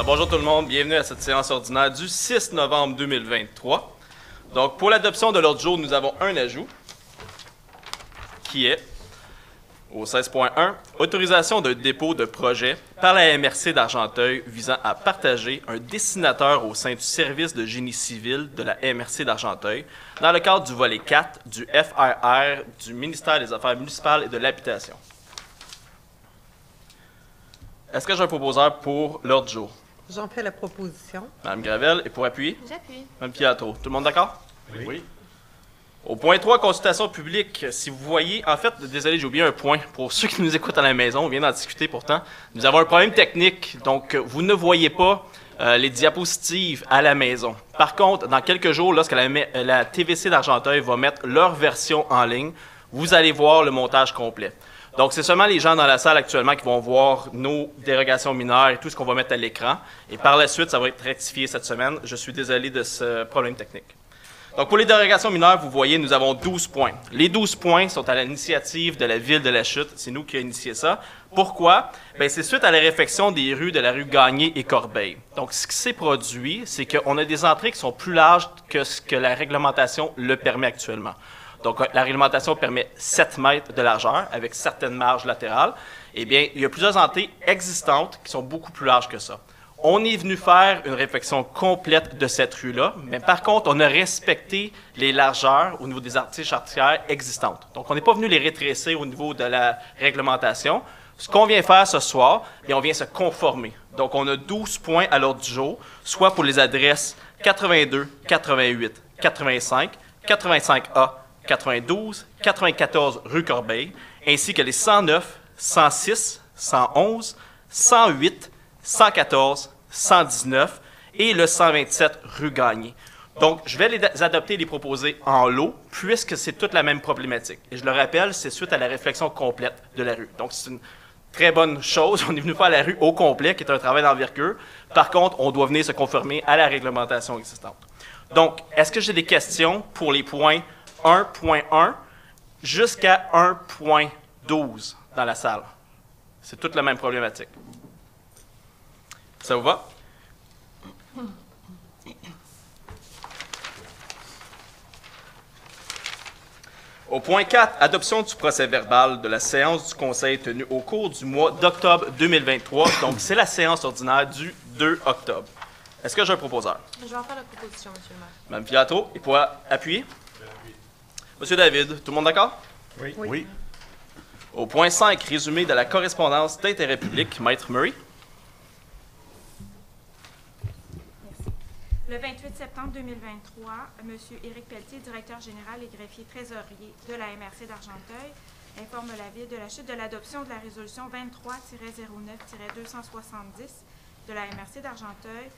Bonjour tout le monde, bienvenue à cette séance ordinaire du 6 novembre 2023. Donc, pour l'adoption de l'ordre du jour, nous avons un ajout qui est au 16.1, autorisation de dépôt de projet par la MRC d'Argenteuil visant à partager un dessinateur au sein du service de génie civil de la MRC d'Argenteuil dans le cadre du volet 4 du FRR du ministère des Affaires municipales et de l'Habitation. Est-ce que j'ai un proposeur pour l'ordre du jour? J'en fais la proposition. Mme Gravel, et pour appuyer? J'appuie. Mme Piatro. Tout le monde d'accord? Oui. Au point 3, consultation publique. Si vous voyez, en fait, désolé, j'ai oublié un point. Pour ceux qui nous écoutent à la maison, on vient d'en discuter pourtant. Nous avons un problème technique, donc vous ne voyez pas les diapositives à la maison. Par contre, dans quelques jours, lorsque la TVC d'Argenteuil va mettre leur version en ligne, vous allez voir le montage complet. Donc, c'est seulement les gens dans la salle actuellement qui vont voir nos dérogations mineures et tout ce qu'on va mettre à l'écran. Et par la suite, ça va être rectifié cette semaine. Je suis désolé de ce problème technique. Donc, pour les dérogations mineures, vous voyez, nous avons 12 points. Les 12 points sont à l'initiative de la Ville de la Chute. C'est nous qui avons initié ça. Pourquoi? Bien, c'est suite à la réfection des rues de la rue Gagné et Corbeil. Donc, ce qui s'est produit, c'est qu'on a des entrées qui sont plus larges que ce que la réglementation le permet actuellement. Donc, la réglementation permet 7 mètres de largeur avec certaines marges latérales. Eh bien, il y a plusieurs entrées existantes qui sont beaucoup plus larges que ça. On est venu faire une réfection complète de cette rue-là, mais par contre, on a respecté les largeurs au niveau des entrées charretières existantes. Donc, on n'est pas venu les rétrécir au niveau de la réglementation. Ce qu'on vient faire ce soir, bien, on vient se conformer. Donc, on a 12 points à l'ordre du jour, soit pour les adresses 82, 88, 85, 85A, 92, 94 rue Corbeil, ainsi que les 109, 106, 111, 108, 114, 119 et le 127 rue Gagné. Donc, je vais les adopter et les proposer en lot, puisque c'est toute la même problématique. Et je le rappelle, c'est suite à la réflexion complète de la rue. Donc, c'est une très bonne chose. On est venu faire la rue au complet, qui est un travail d'envergure. Par contre, on doit venir se conformer à la réglementation existante. Donc, est-ce que j'ai des questions pour les points 1.1 jusqu'à 1.12 dans la salle? C'est toute la même problématique. Ça vous va? Au point 4, adoption du procès-verbal de la séance du Conseil tenue au cours du mois d'octobre 2023. Donc, c'est la séance ordinaire du 2 octobre. Est-ce que j'ai un proposeur? Je vais en faire la proposition, monsieur le maire. Mme Piatro, il pourra appuyer? Monsieur David, tout le monde d'accord? Oui. Oui. Au point 5, résumé de la correspondance d'intérêt public, Maître Murray. Le 28 septembre 2023, M. Éric Pelletier, directeur général et greffier trésorier de la MRC d'Argenteuil, informe la Ville de la Chute de l'adoption de la résolution 23-09-270 de la MRC d'Argenteuil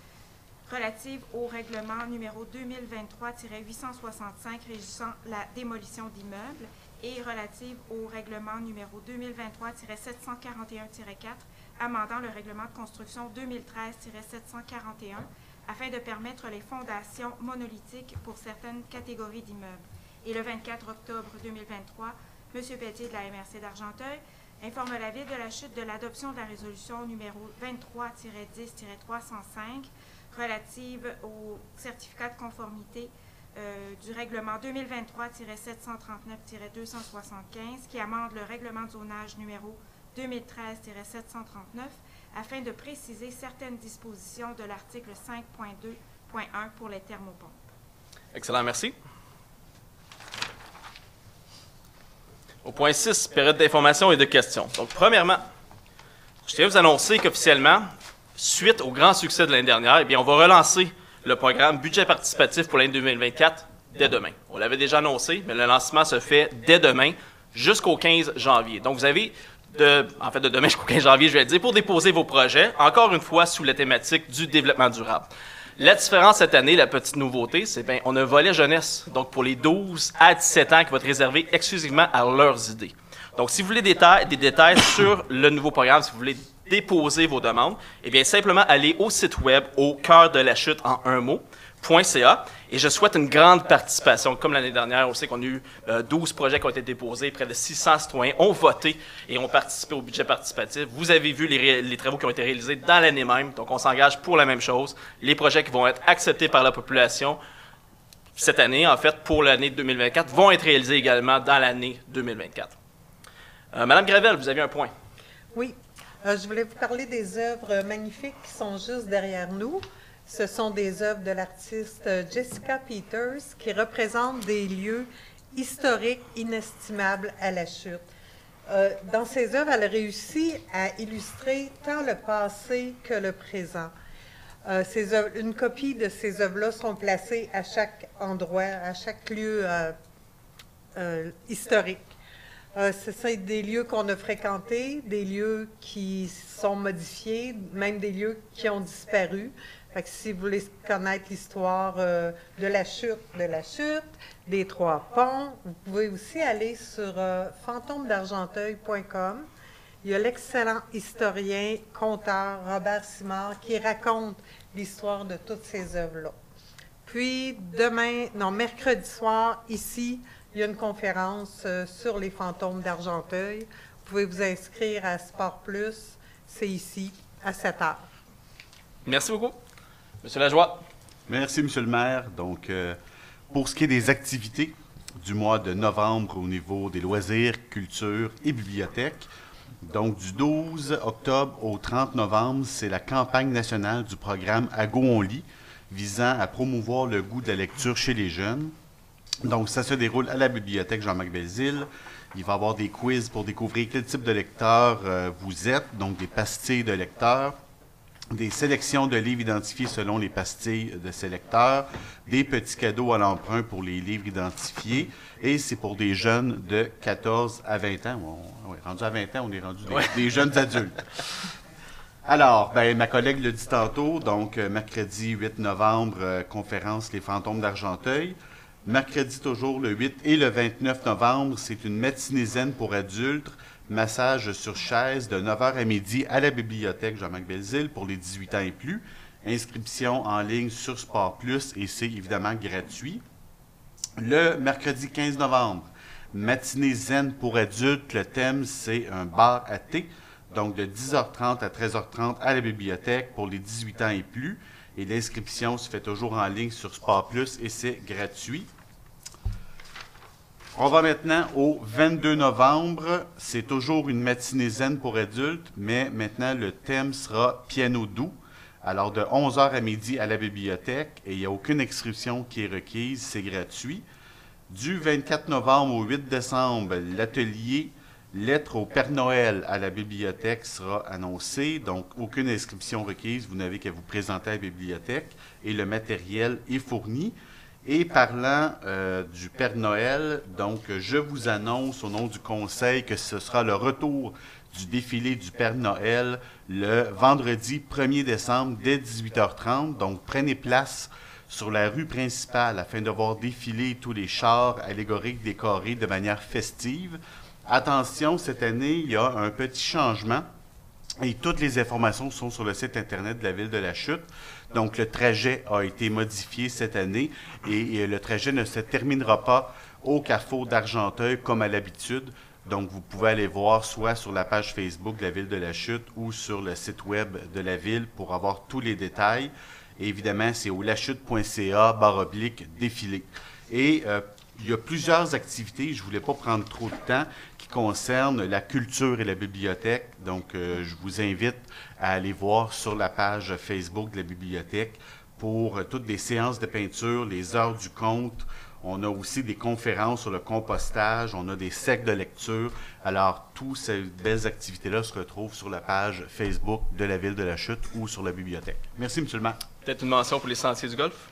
relative au règlement numéro 2023-865 régissant la démolition d'immeubles et relative au règlement numéro 2023-741-4 amendant le règlement de construction 2013-741 afin de permettre les fondations monolithiques pour certaines catégories d'immeubles. Et le 24 octobre 2023, M. Pelletier de la MRC d'Argenteuil informe la Ville de la Chute de l'adoption de la résolution numéro 23-10-305 relative au certificat de conformité du règlement 2023-739-275 qui amende le règlement de zonage numéro 2013-739 afin de préciser certaines dispositions de l'article 5.2.1 pour les thermopompes. Excellent, merci. Au point 6, période d'information et de questions. Donc, premièrement, je tiens à vous annoncer qu'officiellement, suite au grand succès de l'année dernière, eh bien, on va relancer le programme budget participatif pour l'année 2024 dès demain. On l'avait déjà annoncé, mais le lancement se fait dès demain jusqu'au 15 janvier. Donc, vous avez de demain jusqu'au 15 janvier, je vais le dire, pour déposer vos projets, encore une fois sous la thématique du développement durable. La différence cette année, la petite nouveauté, c'est bien, on a un volet jeunesse, donc pour les 12 à 17 ans, qui va être réservé exclusivement à leurs idées. Donc, si vous voulez des détails sur le nouveau programme, si vous voulez déposer vos demandes, eh bien, simplement allez au site web au cœur de la chute en un mot, .ca, et je souhaite une grande participation. Comme l'année dernière, on sait qu'on a eu 12 projets qui ont été déposés, près de 600 citoyens ont voté et ont participé au budget participatif. Vous avez vu les travaux qui ont été réalisés dans l'année même, donc on s'engage pour la même chose. Les projets qui vont être acceptés par la population cette année, en fait, pour l'année 2024, vont être réalisés également dans l'année 2024. Madame Gravel, vous aviez un point. Oui, je voulais vous parler des œuvres magnifiques qui sont juste derrière nous. Ce sont des œuvres de l'artiste Jessica Peters qui représentent des lieux historiques inestimables à la chute. Dans ces œuvres, elle a réussi à illustrer tant le passé que le présent. Une copie de ces œuvres-là sont placées à chaque endroit, à chaque lieu historique. Ce sont des lieux qu'on a fréquentés, des lieux qui sont modifiés, même des lieux qui ont disparu. Fait que si vous voulez connaître l'histoire de la chute, des trois ponts, vous pouvez aussi aller sur fantomedargenteuil.com. Il y a l'excellent historien, conteur Robert Simard qui raconte l'histoire de toutes ces œuvres-là. Puis mercredi soir, ici, il y a une conférence sur les fantômes d'Argenteuil. Vous pouvez vous inscrire à Sport Plus, c'est ici, à 7h. Merci beaucoup. Monsieur Lajoie. Merci, Monsieur le maire. Donc, pour ce qui est des activités du mois de novembre au niveau des loisirs, culture et bibliothèques, donc du 12 octobre au 30 novembre, c'est la campagne nationale du programme Ago on lit, visant à promouvoir le goût de la lecture chez les jeunes. Donc, ça se déroule à la bibliothèque Jean-Marc Belzile. Il va y avoir des quiz pour découvrir quel type de lecteur vous êtes, donc des pastilles de lecteurs, des sélections de livres identifiés selon les pastilles de ces lecteurs, des petits cadeaux à l'emprunt pour les livres identifiés, et c'est pour des jeunes de 14 à 20 ans. Rendu à 20 ans, on est rendu des jeunes adultes. Alors, ma collègue le dit tantôt, donc mercredi 8 novembre, conférence Les fantômes d'Argenteuil. Mercredi toujours, le 8 et le 29 novembre, c'est une matinée zen pour adultes, massage sur chaise de 9h à midi à la bibliothèque Jean-Marc Belzile pour les 18 ans et plus. Inscription en ligne sur Sport Plus et c'est évidemment gratuit. Le mercredi 15 novembre, matinée zen pour adultes. Le thème, c'est un bar à thé. Donc, de 10h30 à 13h30 à la bibliothèque pour les 18 ans et plus. Et l'inscription se fait toujours en ligne sur Sport Plus et c'est gratuit. On va maintenant au 22 novembre. C'est toujours une matinée zen pour adultes, mais maintenant le thème sera piano doux. Alors de 11h à midi à la bibliothèque et il n'y a aucune inscription qui est requise, c'est gratuit. Du 24 novembre au 8 décembre, l'atelier Lettres au Père Noël à la bibliothèque sera annoncé, donc aucune inscription requise, vous n'avez qu'à vous présenter à la bibliothèque et le matériel est fourni. Et parlant du Père Noël, donc je vous annonce au nom du conseil que ce sera le retour du défilé du Père Noël le vendredi 1er décembre dès 18h30. Donc prenez place sur la rue principale afin de voir défiler tous les chars allégoriques décorés de manière festive. Attention, cette année, il y a un petit changement et toutes les informations sont sur le site Internet de la Ville de la Chute. Donc, le trajet a été modifié cette année et le trajet ne se terminera pas au Carrefour d'Argenteuil comme à l'habitude. Donc, vous pouvez aller voir soit sur la page Facebook de la Ville de la Chute ou sur le site web de la Ville pour avoir tous les détails. Et évidemment, c'est au lachute.ca/défilé. Et il y a plusieurs activités, je ne voulais pas prendre trop de temps, qui concernent la culture et la bibliothèque. Donc, je vous invite à aller voir sur la page Facebook de la bibliothèque pour toutes les séances de peinture, les heures du conte. On a aussi des conférences sur le compostage, on a des cercles de lecture. Alors, toutes ces belles activités-là se retrouvent sur la page Facebook de la Ville de la Chute ou sur la bibliothèque. Merci, M. le maire. Peut-être une mention pour les sentiers du golf?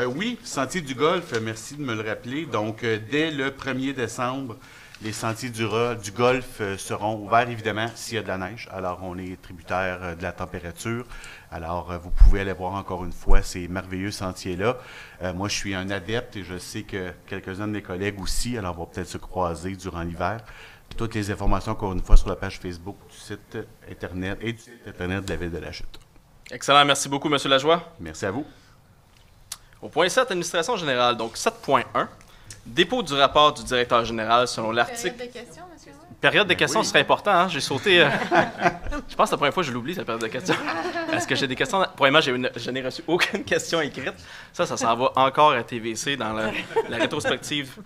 Oui, Sentiers du Golfe, merci de me le rappeler. Donc, dès le 1er décembre, les Sentiers du Golfe seront ouverts, évidemment, s'il y a de la neige. Alors, on est tributaire de la température. Alors, vous pouvez aller voir encore une fois ces merveilleux sentiers-là. Moi, je suis un adepte et je sais que quelques-uns de mes collègues aussi. Alors, on va peut-être se croiser durant l'hiver. Toutes les informations, encore une fois, sur la page Facebook du site Internet et du site Internet de la Ville de la Chute. Excellent. Merci beaucoup, M. Lajoie. Merci à vous. Au point 7, administration générale. Donc, 7.1. Dépôt du rapport du directeur général selon l'article... Période de questions, monsieur le maire? Période de questions serait important, hein? J'ai sauté... je pense que la première fois, je l'oublie, cette période de questions. Est-ce que j'ai des questions? Premièrement, je n'ai reçu aucune question écrite. Ça s'en va encore à TVC dans la rétrospective.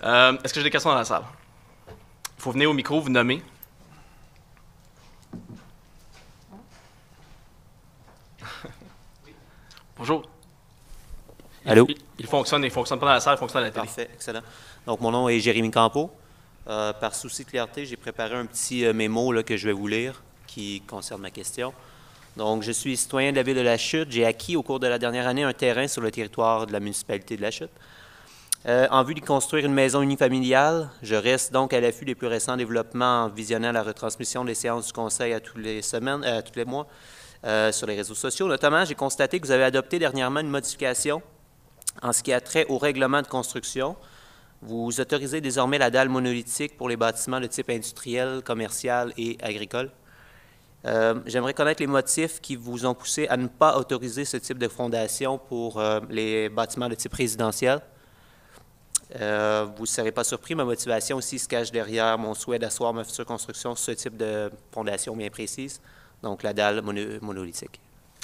Est-ce que j'ai des questions dans la salle? Il faut venir au micro, vous nommer. Bonjour. Allô? Il fonctionne pas dans la salle, il fonctionne à la télé. Parfait, excellent. Donc, mon nom est Jérémy Campeau. Par souci de clarté, j'ai préparé un petit mémo là, que je vais vous lire qui concerne ma question. Donc, je suis citoyen de la Ville de la Chute. J'ai acquis au cours de la dernière année un terrain sur le territoire de la municipalité de la Chute. En vue d'y construire une maison unifamiliale, je reste donc à l'affût des plus récents développements en visionnant la retransmission des séances du Conseil à tous les mois sur les réseaux sociaux. Notamment, j'ai constaté que vous avez adopté dernièrement une modification en ce qui a trait au règlement de construction. Vous autorisez désormais la dalle monolithique pour les bâtiments de type industriel, commercial et agricole. J'aimerais connaître les motifs qui vous ont poussé à ne pas autoriser ce type de fondation pour les bâtiments de type résidentiel. Vous ne serez pas surpris, ma motivation aussi se cache derrière mon souhait d'asseoir ma future construction sur ce type de fondation bien précise, donc la dalle monolithique.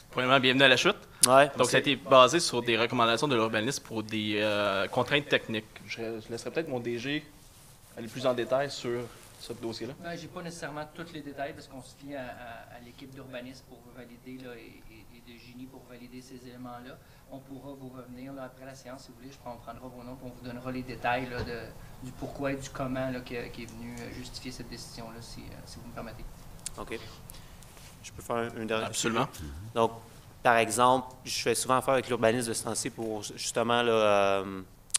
Premièrement, bienvenue à la Chute. Ouais, Donc, ça a été basé sur des recommandations de l'urbanisme pour des contraintes techniques. Je laisserai peut-être mon DG aller plus en détail sur ce dossier-là. Ben, je n'ai pas nécessairement tous les détails parce qu'on se fie à l'équipe d'urbanisme pour valider là, et de génie pour valider ces éléments-là. On pourra vous revenir là, après la séance, si vous voulez. On prendra vos noms et on vous donnera les détails là, du pourquoi et du comment là, qui est venu justifier cette décision-là, si vous me permettez. OK. Je peux faire une dernière? Absolument. Donc, par exemple, je fais souvent affaire avec l'urbanisme de ce temps-ci pour justement là,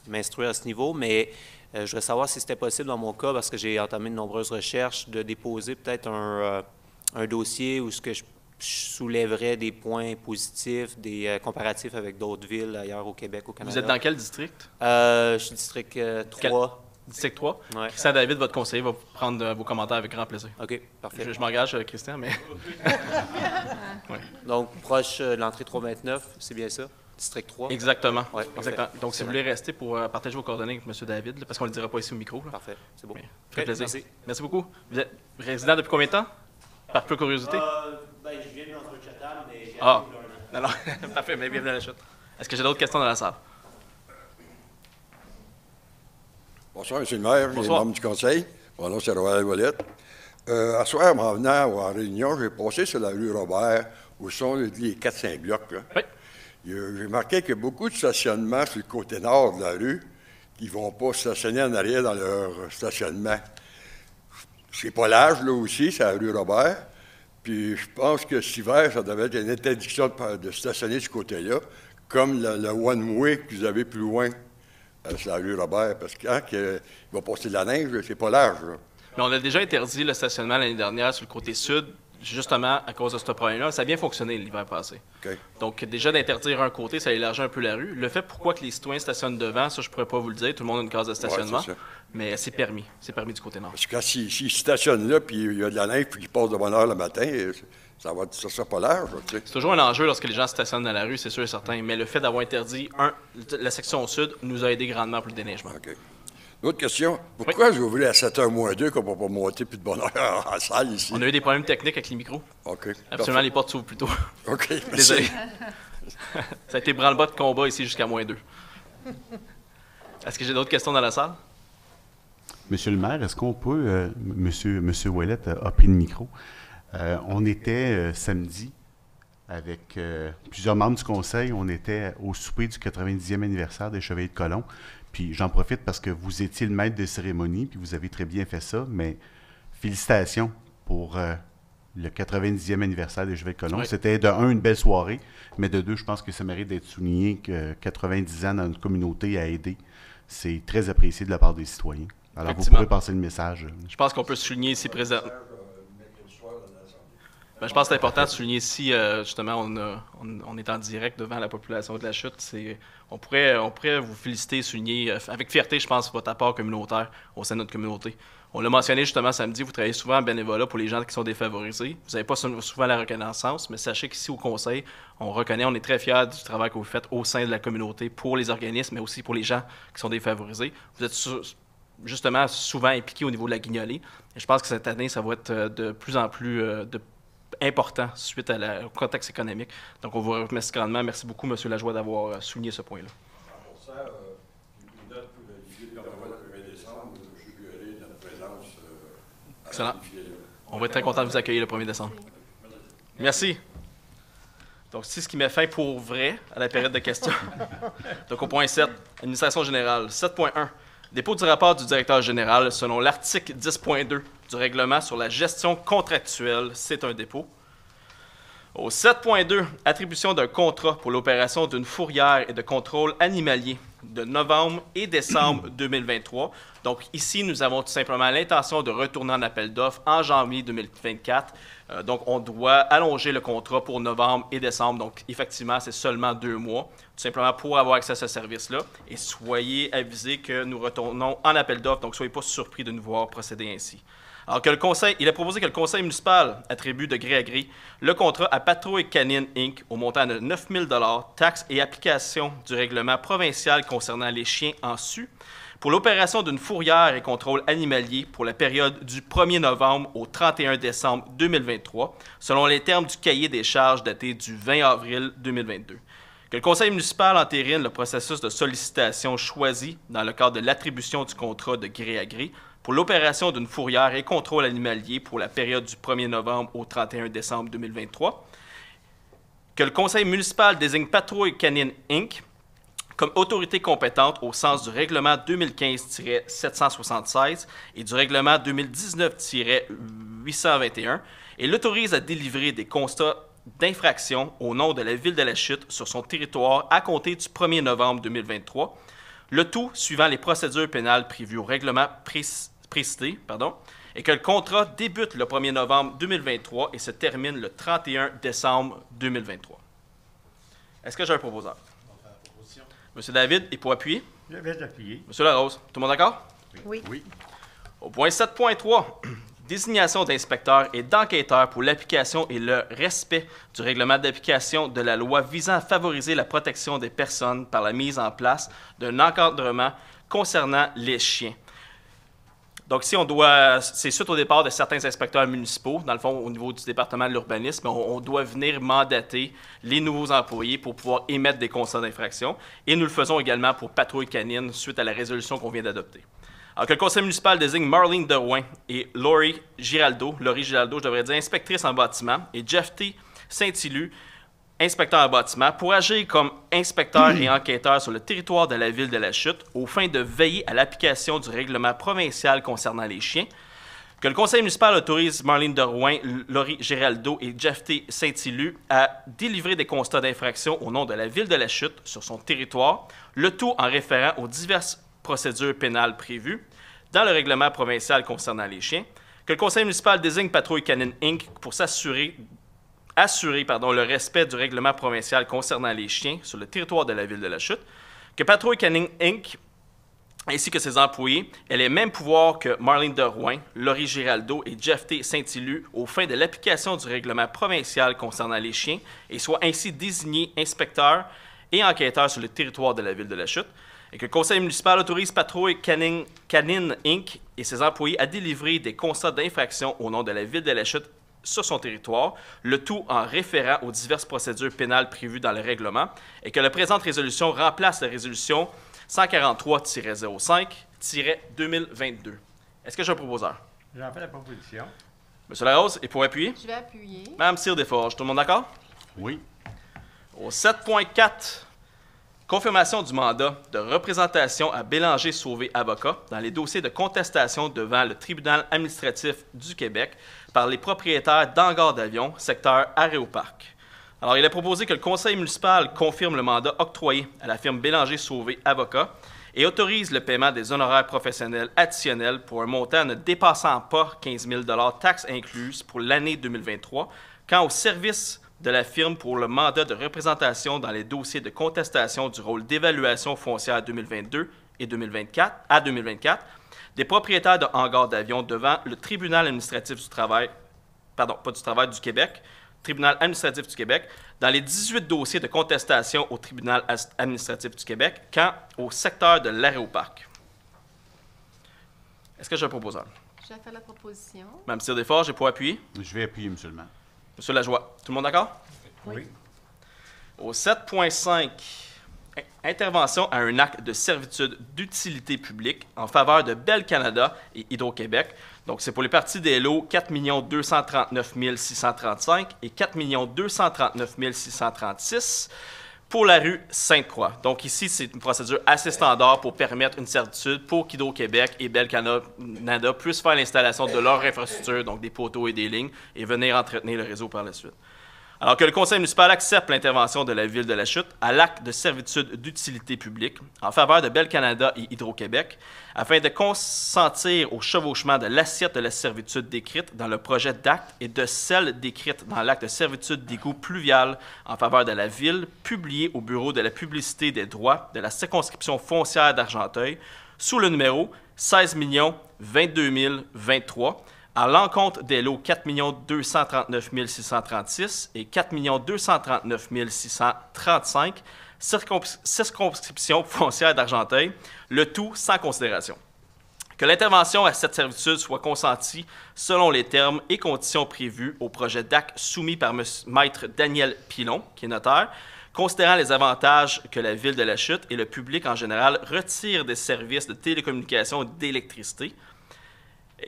m'instruire à ce niveau, mais je voudrais savoir si c'était possible dans mon cas, parce que j'ai entamé de nombreuses recherches, de déposer peut-être un dossier où ce que je soulèverais des points positifs, des comparatifs avec d'autres villes ailleurs au Québec, au Canada. Vous êtes dans quel district? Je suis district 3. District 3. Ouais. Christian David, votre conseiller, va prendre vos commentaires avec grand plaisir. OK, parfait. Je m'engage, Christian, mais... ouais. Donc, proche de l'entrée 329, c'est bien ça? District 3? Exactement. Ouais, Exactement. Donc, si vous voulez rester pour partager vos coordonnées avec M. David, là, parce qu'on ne le dira pas ici au micro. Là. Parfait, c'est beau. Mais, très plaisir. Merci. Merci beaucoup. Vous êtes résident depuis combien de temps? Par pure curiosité? Je viens de l'entrée de Chatham, mais j'ai Ah, non. Parfait, mais bienvenue à la Chute. Est-ce que j'ai d'autres questions dans la salle? Bonsoir, M. le maire, les Bonsoir. membres du conseil. Mon nom, c'est Royal Ouellette. À soir, en venant en réunion, j'ai passé sur la rue Robert, où sont les 4-5 blocs. Là. Oui. J'ai remarqué qu'il y a beaucoup de stationnements sur le côté nord de la rue qui ne vont pas stationner en arrière dans leur stationnement. C'est pas l'âge, là aussi, c'est la rue Robert. Puis je pense que cet hiver, ça devait être une interdiction de stationner de ce côté-là, comme le one-way que vous avez plus loin. C'est la rue Robert, parce que quand il va passer de la neige, c'est pas large. Là. Mais on a déjà interdit le stationnement l'année dernière sur le côté sud, justement à cause de ce problème-là. Ça a bien fonctionné l'hiver passé. OK. Donc, déjà d'interdire un côté, ça élargit un peu la rue. Le fait pourquoi que les citoyens stationnent devant, ça, je pourrais pas vous le dire. Tout le monde a une case de stationnement. Ouais, c'est ça. Mais c'est permis. C'est permis du côté nord. Parce que s'ils stationnent là, puis il y a de la neige, puis qu'ils passent de bonne heure le matin, ça sera pas large. Tu sais. C'est toujours un enjeu lorsque les gens stationnent dans la rue, c'est sûr et certain. Mais le fait d'avoir interdit, la section sud nous a aidé grandement pour le déneigement. OK. Une autre question. Pourquoi vous ouvrez à 7h moins 2 qu'on ne peut pas monter plus de bonne heure en salle ici? On a eu des problèmes techniques avec les micros. OK. Absolument, les portes s'ouvrent plus tôt. OK. Merci. Désolé. Ça a été branle-bas de combat ici jusqu'à moins 2. Est-ce que j'ai d'autres questions dans la salle? Monsieur le maire, est-ce qu'on peut, Monsieur Ouellette a pris le micro. On était samedi avec plusieurs membres du conseil. On était au souper du 90e anniversaire des Chevaliers de Colomb. Puis j'en profite parce que vous étiez le maître de cérémonie, puis vous avez très bien fait ça. Mais félicitations pour le 90e anniversaire des Chevaliers de Colomb. Oui. C'était de un, une belle soirée, mais de deux, je pense que ça mérite d'être souligné que 90 ans dans notre communauté a aidé. C'est très apprécié de la part des citoyens. Alors, vous Effectivement. pourrez passer le message. Je pense qu'on peut souligner ici présent. Ben, je pense que c'est important de souligner ici, justement, on est en direct devant la population de la Chute. On pourrait vous féliciter, souligner avec fierté, je pense, votre apport communautaire au sein de notre communauté. On l'a mentionné justement samedi, vous travaillez souvent en bénévolat pour les gens qui sont défavorisés. Vous n'avez pas souvent la reconnaissance, mais sachez qu'ici au Conseil, on est très fiers du travail que vous faites au sein de la communauté pour les organismes, mais aussi pour les gens qui sont défavorisés. Vous êtes justement souvent impliqués au niveau de la guignolée. Et je pense que cette année, ça va être de plus en plus important suite au contexte économique. Donc, on vous remercie grandement. Merci beaucoup, M. Lajoie, d'avoir souligné ce point-là. Excellent. On va être très content de vous accueillir le 1er décembre. Merci. Donc, c'est ce qui met fin pour vrai à la période de questions. Donc, au point 7, administration générale. 7.1. Dépôt du rapport du directeur général selon l'article 10.2 du règlement sur la gestion contractuelle. C'est un dépôt. Au 7.2, attribution d'un contrat pour l'opération d'une fourrière et de contrôle animalier de novembre et décembre 2023. Donc ici, nous avons tout simplement l'intention de retourner en appel d'offres en janvier 2024. Donc on doit allonger le contrat pour novembre et décembre. Donc effectivement, c'est seulement 2 mois, tout simplement pour avoir accès à ce service-là. Et soyez avisés que nous retournons en appel d'offres, donc soyez pas surpris de nous voir procéder ainsi. Alors que il a proposé que le conseil municipal attribue de gré à gré le contrat à Patrouille Canine Inc. au montant de 9 000 $, taxes et application du règlement provincial concernant les chiens en sus, pour l'opération d'une fourrière et contrôle animalier pour la période du 1er novembre au 31 décembre 2023, selon les termes du cahier des charges daté du 20 avril 2022. Que le conseil municipal entérine le processus de sollicitation choisi dans le cadre de l'attribution du contrat de gré à gré pour l'opération d'une fourrière et contrôle animalier pour la période du 1er novembre au 31 décembre 2023. Que le conseil municipal désigne Patrouille Canine Inc. comme autorité compétente au sens du règlement 2015-776 et du règlement 2019-821 et l'autorise à délivrer des constats d'infraction au nom de la Ville de la Chute sur son territoire à compter du 1er novembre 2023, le tout suivant les procédures pénales prévues au règlement précité, et que le contrat débute le 1er novembre 2023 et se termine le 31 décembre 2023. Est-ce que j'ai un proposeur? Monsieur David, et pour appuyer? Je vais appuyer. Monsieur Larose, tout le monde d'accord? Oui. Oui. Au point 7.3, désignation d'inspecteurs et d'enquêteurs pour l'application et le respect du règlement d'application de la loi visant à favoriser la protection des personnes par la mise en place d'un encadrement concernant les chiens. Donc, si c'est suite au départ de certains inspecteurs municipaux, dans le fond, au niveau du département de l'urbanisme, on doit venir mandater les nouveaux employés pour pouvoir émettre des constats d'infraction. Et nous le faisons également pour Patrouille Canine suite à la résolution qu'on vient d'adopter. Alors que le conseil municipal désigne Marlene Derouin et Laurie Giraldo, je devrais dire inspectrice en bâtiment, et Jeff T. Saint-Ilu, inspecteur en bâtiment, pour agir comme inspecteur et enquêteur sur le territoire de la Ville de la Chute, aux fins de veiller à l'application du règlement provincial concernant les chiens. Que le conseil municipal autorise Marlene Derouin, Laurie Giraldo et Jeff T. Saint-Ilu à délivrer des constats d'infraction au nom de la Ville de la Chute sur son territoire, le tout en référant aux diverses procédures pénales prévues dans le règlement provincial concernant les chiens. Que le conseil municipal désigne Patrouille Canine Inc. pour assurer le respect du règlement provincial concernant les chiens sur le territoire de la Ville de la Chute, que Patrouille Canine Inc. ainsi que ses employés aient les mêmes pouvoirs que Marlene Derouin, Laurie Giraldo et Jeff T. Saint-Ilu aux fins de l'application du règlement provincial concernant les chiens et soient ainsi désignés inspecteurs et enquêteurs sur le territoire de la Ville de la Chute, et que le conseil municipal autorise Patrouille Canine Inc. et ses employés à délivrer des constats d'infraction au nom de la Ville de la Chute sur son territoire, le tout en référant aux diverses procédures pénales prévues dans le règlement, et que la présente résolution remplace la résolution 143-05-2022. Est-ce que j'ai un proposeur? J'en fais la proposition. Monsieur Larose, et pour appuyer? Je vais appuyer. Madame Cyr-Desforges, tout le monde d'accord? Oui. Au 7.4, confirmation du mandat de représentation à Bélanger-Sauvé avocat dans les dossiers de contestation devant le tribunal administratif du Québec par les propriétaires d'hangars d'avion, secteur Aéroparc. Alors, il a proposé que le conseil municipal confirme le mandat octroyé à la firme Bélanger-Sauvé avocat et autorise le paiement des honoraires professionnels additionnels pour un montant ne dépassant pas 15 000 taxes incluses pour l'année 2023, quant au service de la firme pour le mandat de représentation dans les dossiers de contestation du rôle d'évaluation foncière 2022 et 2024, des propriétaires de hangars d'avion devant le tribunal administratif du travail, du Québec, tribunal administratif du Québec, dans les 18 dossiers de contestation au tribunal administratif du Québec, quant au secteur de l'aéroparc. Est-ce que j'ai un proposeur? Je vais faire la proposition. Mme Cyr-Desforges, j'ai pour appuyer. Je vais appuyer, monsieur le maire. Monsieur Lajoie, tout le monde d'accord? Oui. Au 7.5, intervention à un acte de servitude d'utilité publique en faveur de Bell Canada et Hydro-Québec. Donc, c'est pour les parties des lots 4 239 635 et 4 239 636 pour la rue Sainte-Croix. Donc, ici, c'est une procédure assez standard pour permettre une servitude pour qu'Hydro-Québec et Bell Canada puissent faire l'installation de leur infrastructure, donc des poteaux et des lignes, et venir entretenir le réseau par la suite. Alors que le conseil municipal accepte l'intervention de la Ville de la Chute à l'acte de servitude d'utilité publique en faveur de Bell Canada et Hydro-Québec, afin de consentir au chevauchement de l'assiette de la servitude décrite dans le projet d'acte et de celle décrite dans l'acte de servitude d'égout pluvial en faveur de la Ville, publié au Bureau de la publicité des droits de la circonscription foncière d'Argenteuil, sous le numéro 16 22 023, à l'encontre des lots 4 239 636 et 4 239 635, circonscription foncière d'Argenteuil, le tout sans considération. Que l'intervention à cette servitude soit consentie selon les termes et conditions prévus au projet d'acte soumis par Maître Daniel Pilon, qui est notaire, considérant les avantages que la Ville de la Chute et le public en général retirent des services de télécommunications et d'électricité,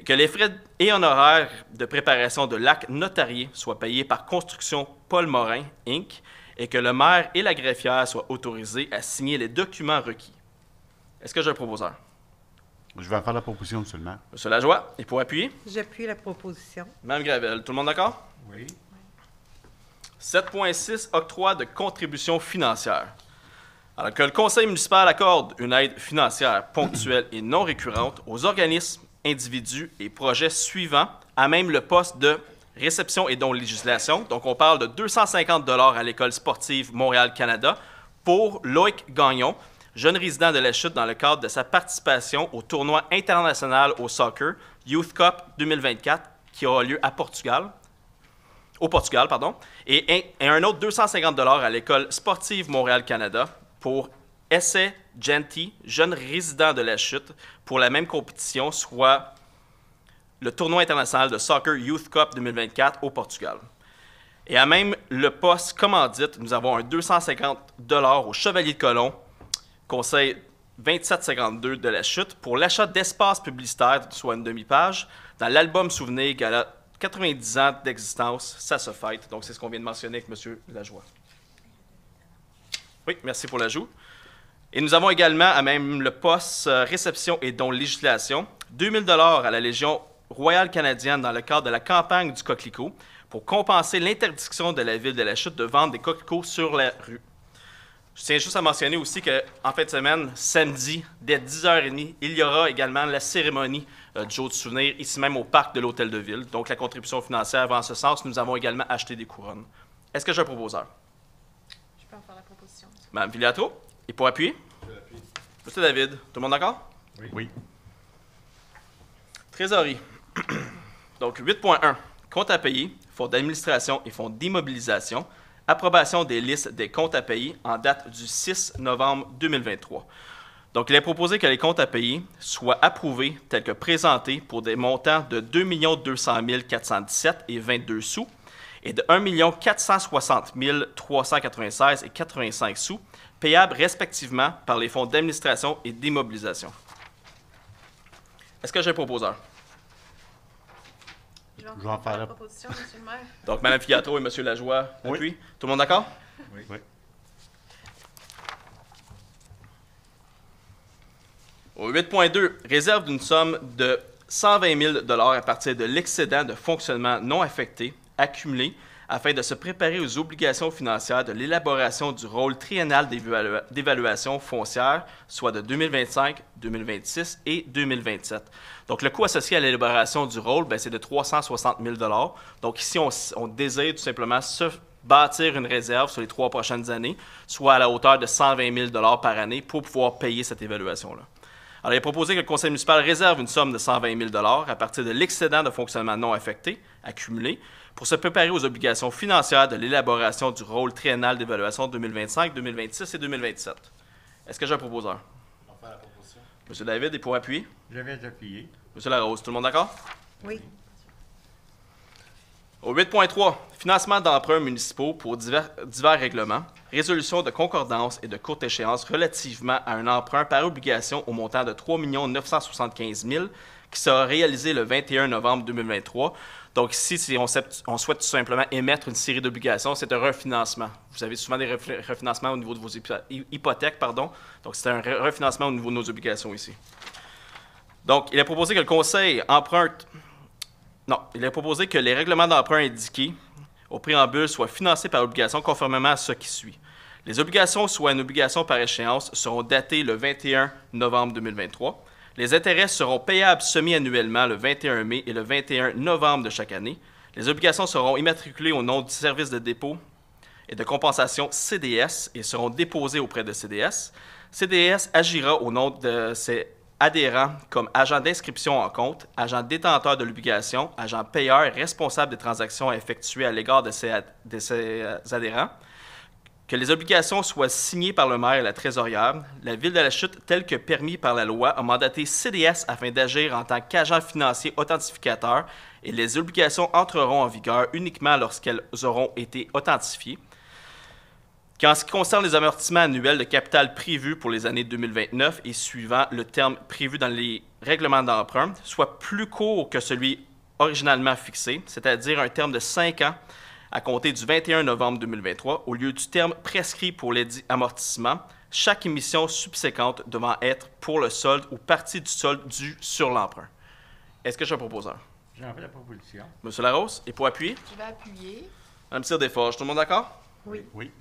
que les frais et honoraires de préparation de l'acte notarié soient payés par Construction Paul Morin, Inc., et que le maire et la greffière soient autorisés à signer les documents requis. Est-ce que j'ai un proposeur? Je vais en faire la proposition, monsieur le maire. Monsieur Lajoie, et pour appuyer? J'appuie la proposition. Mme Gravel, tout le monde d'accord? Oui. 7.6, octroi de contributions financières. Alors que le conseil municipal accorde une aide financière ponctuelle et non récurrente aux organismes, individus et projets suivants à même le poste de réception et dons législation. Donc, on parle de 250 $ à l'École sportive Montréal-Canada pour Loïc Gagnon, jeune résident de la Chute dans le cadre de sa participation au tournoi international au soccer Youth Cup 2024 qui aura lieu au Portugal, et un autre 250 $ à l'École sportive Montréal-Canada pour Essay Genty, jeune résident de la Chute, pour la même compétition, soit le tournoi international de soccer Youth Cup 2024 au Portugal. Et à même le poste commandite, nous avons un 250 $ au Chevalier de Colomb, conseil 2752 de la Chute, pour l'achat d'espace publicitaire, soit une demi-page, dans l'album Souvenir Gala 90 ans d'existence, ça se fête. Donc, c'est ce qu'on vient de mentionner avec M. Lajoie. Oui, merci pour l'ajout. Et nous avons également, à même le poste réception et dons législation, 2000 $ à la Légion royale canadienne dans le cadre de la campagne du coquelicot pour compenser l'interdiction de la Ville de la Chute de vendre des coquelicots sur la rue. Je tiens juste à mentionner aussi qu'en fin de semaine, samedi, dès 10h30, il y aura également la cérémonie du jour du souvenir, ici même au parc de l'Hôtel de Ville. Donc, la contribution financière va en ce sens. Nous avons également acheté des couronnes. Est-ce que j'ai un proposeur? Je peux en faire la proposition. Mme Filiatro? Et pour appuyer? Monsieur David, tout le monde d'accord? Oui. Trésorerie. Donc, 8.1. Comptes à payer, fonds d'administration et fonds d'immobilisation. Approbation des listes des comptes à payer en date du 6 novembre 2023. Donc, il est proposé que les comptes à payer soient approuvés tels que présentés pour des montants de 2 200 417 et 22 sous et de 1 460 396 et 85 sous, payables respectivement par les fonds d'administration et d'immobilisation. Est-ce que j'ai un proposeur? Je vais en faire la proposition, monsieur le maire. Donc, Mme Filiatro et M. Lajoie appuient. Oui. Tout le monde d'accord? Oui. Au 8.2, réserve d'une somme de 120 000 $ à partir de l'excédent de fonctionnement non affecté accumulé afin de se préparer aux obligations financières de l'élaboration du rôle triennal d'évaluation foncière, soit de 2025, 2026 et 2027. Donc, le coût associé à l'élaboration du rôle, c'est de 360 000 $. Donc, ici, on désire tout simplement se bâtir une réserve sur les 3 prochaines années, soit à la hauteur de 120 000 $ par année pour pouvoir payer cette évaluation-là. Alors, il est proposé que le conseil municipal réserve une somme de 120 000 $ à partir de l'excédent de fonctionnement non affecté, accumulé, pour se préparer aux obligations financières de l'élaboration du rôle triennal d'évaluation 2025, 2026 et 2027. Est-ce que j'ai un proposeur? On va faire la proposition. M. David est pour appuyer. Je vais appuyer. M. Larose, tout le monde d'accord? Oui. Au 8.3, financement d'emprunts municipaux pour divers règlements, résolution de concordance et de courte échéance relativement à un emprunt par obligation au montant de 3 975 000 qui sera réalisé le 21 novembre 2023. Donc ici, si on souhaite tout simplement émettre une série d'obligations, c'est un refinancement. Vous avez souvent des refinancements au niveau de vos hypothèques, pardon. Donc c'est un refinancement au niveau de nos obligations ici. Donc, il est proposé que le conseil emprunte... Non, il est proposé que les règlements d'emprunt indiqués au préambule soient financés par obligation conformément à ce qui suit. Les obligations, soit une obligation par échéance, seront datées le 21 novembre 2023. Les intérêts seront payables semi-annuellement le 21 mai et le 21 novembre de chaque année. Les obligations seront immatriculées au nom du service de dépôt et de compensation CDS et seront déposées auprès de CDS. CDS agira au nom de ses adhérents comme agent d'inscription en compte, agent détenteur de l'obligation, agent payeur responsable des transactions à effectuer à l'égard de ses adhérents, que les obligations soient signées par le maire et la trésorière. La Ville de la Chute, tel que permis par la loi, a mandaté CDS afin d'agir en tant qu'agent financier authentificateur et les obligations entreront en vigueur uniquement lorsqu'elles auront été authentifiées. Qu'en ce qui concerne les amortissements annuels de capital prévus pour les années 2029 et suivant, le terme prévu dans les règlements d'emprunt soit plus court que celui originalement fixé, c'est-à-dire un terme de 5 ans à compter du 21 novembre 2023, au lieu du terme prescrit pour les dits amortissements, chaque émission subséquente devant être pour le solde ou partie du solde dû sur l'emprunt. Est-ce que j'ai un proposeur? J'en fais la proposition. M. Larose, et pour appuyer? Je vais appuyer. Mme Cyr-Desforges, tout le monde d'accord? Oui. Oui.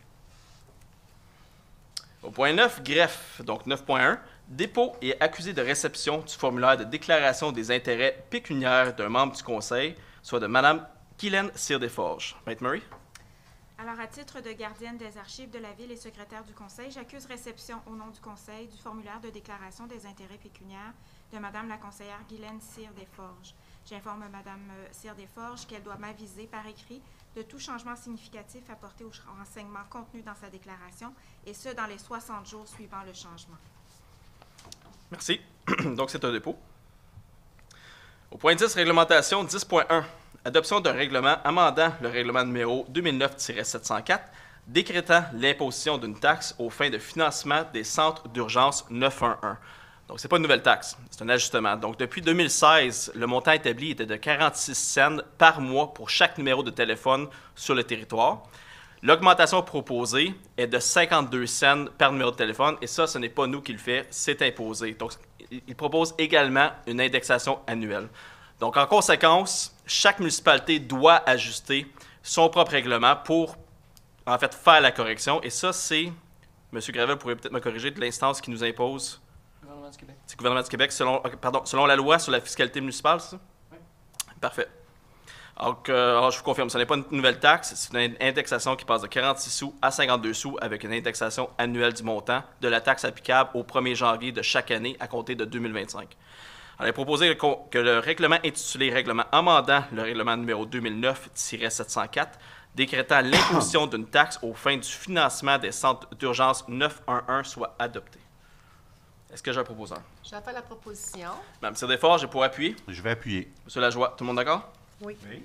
Au point 9, greffe, donc 9.1, dépôt et accusé de réception du formulaire de déclaration des intérêts pécuniaires d'un membre du conseil, soit de Mme Guylaine Cyr-Desforges. Maître Murray? Alors, à titre de gardienne des archives de la Ville et secrétaire du Conseil, j'accuse réception au nom du Conseil du formulaire de déclaration des intérêts pécuniaires de Mme la conseillère Guylaine Cyr-Desforges. J'informe Mme Cyr-Desforges qu'elle doit m'aviser par écrit de tout changement significatif apporté aux renseignements contenus dans sa déclaration, et ce, dans les 60 jours suivant le changement. Merci. Donc, c'est un dépôt. Au point 10, réglementation 10.1. Adoption d'un règlement amendant le règlement numéro 2009-704, décrétant l'imposition d'une taxe aux fins de financement des centres d'urgence 911. Donc, ce n'est pas une nouvelle taxe, c'est un ajustement. Donc, depuis 2016, le montant établi était de 46 cents par mois pour chaque numéro de téléphone sur le territoire. L'augmentation proposée est de 52 cents par numéro de téléphone, et ça, ce n'est pas nous qui le fait, c'est imposé. Donc, il propose également une indexation annuelle. Donc, en conséquence, chaque municipalité doit ajuster son propre règlement pour, en fait, faire la correction. Et ça, c'est, M. Gravel pourrait peut-être me corriger, de l'instance qui nous impose. Gouvernement du Québec. C'est le gouvernement du Québec, selon la loi sur la fiscalité municipale, c'est ça? Oui. Parfait. Donc, alors, je vous confirme, ce n'est pas une nouvelle taxe, c'est une indexation qui passe de 46 sous à 52 sous avec une indexation annuelle du montant de la taxe applicable au 1er janvier de chaque année à compter de 2025. Alors, il est proposé que le règlement intitulé Règlement amendant le règlement numéro 2009-704, décrétant l'imposition d'une taxe aux fins du financement des centres d'urgence 911 soit adopté. Est-ce que j'ai un proposeur? Je vais faire la proposition. Mme Cyr-Desforges, j'ai pour appuyer. Je vais appuyer. M. Lajoie, tout le monde d'accord? Oui. Oui.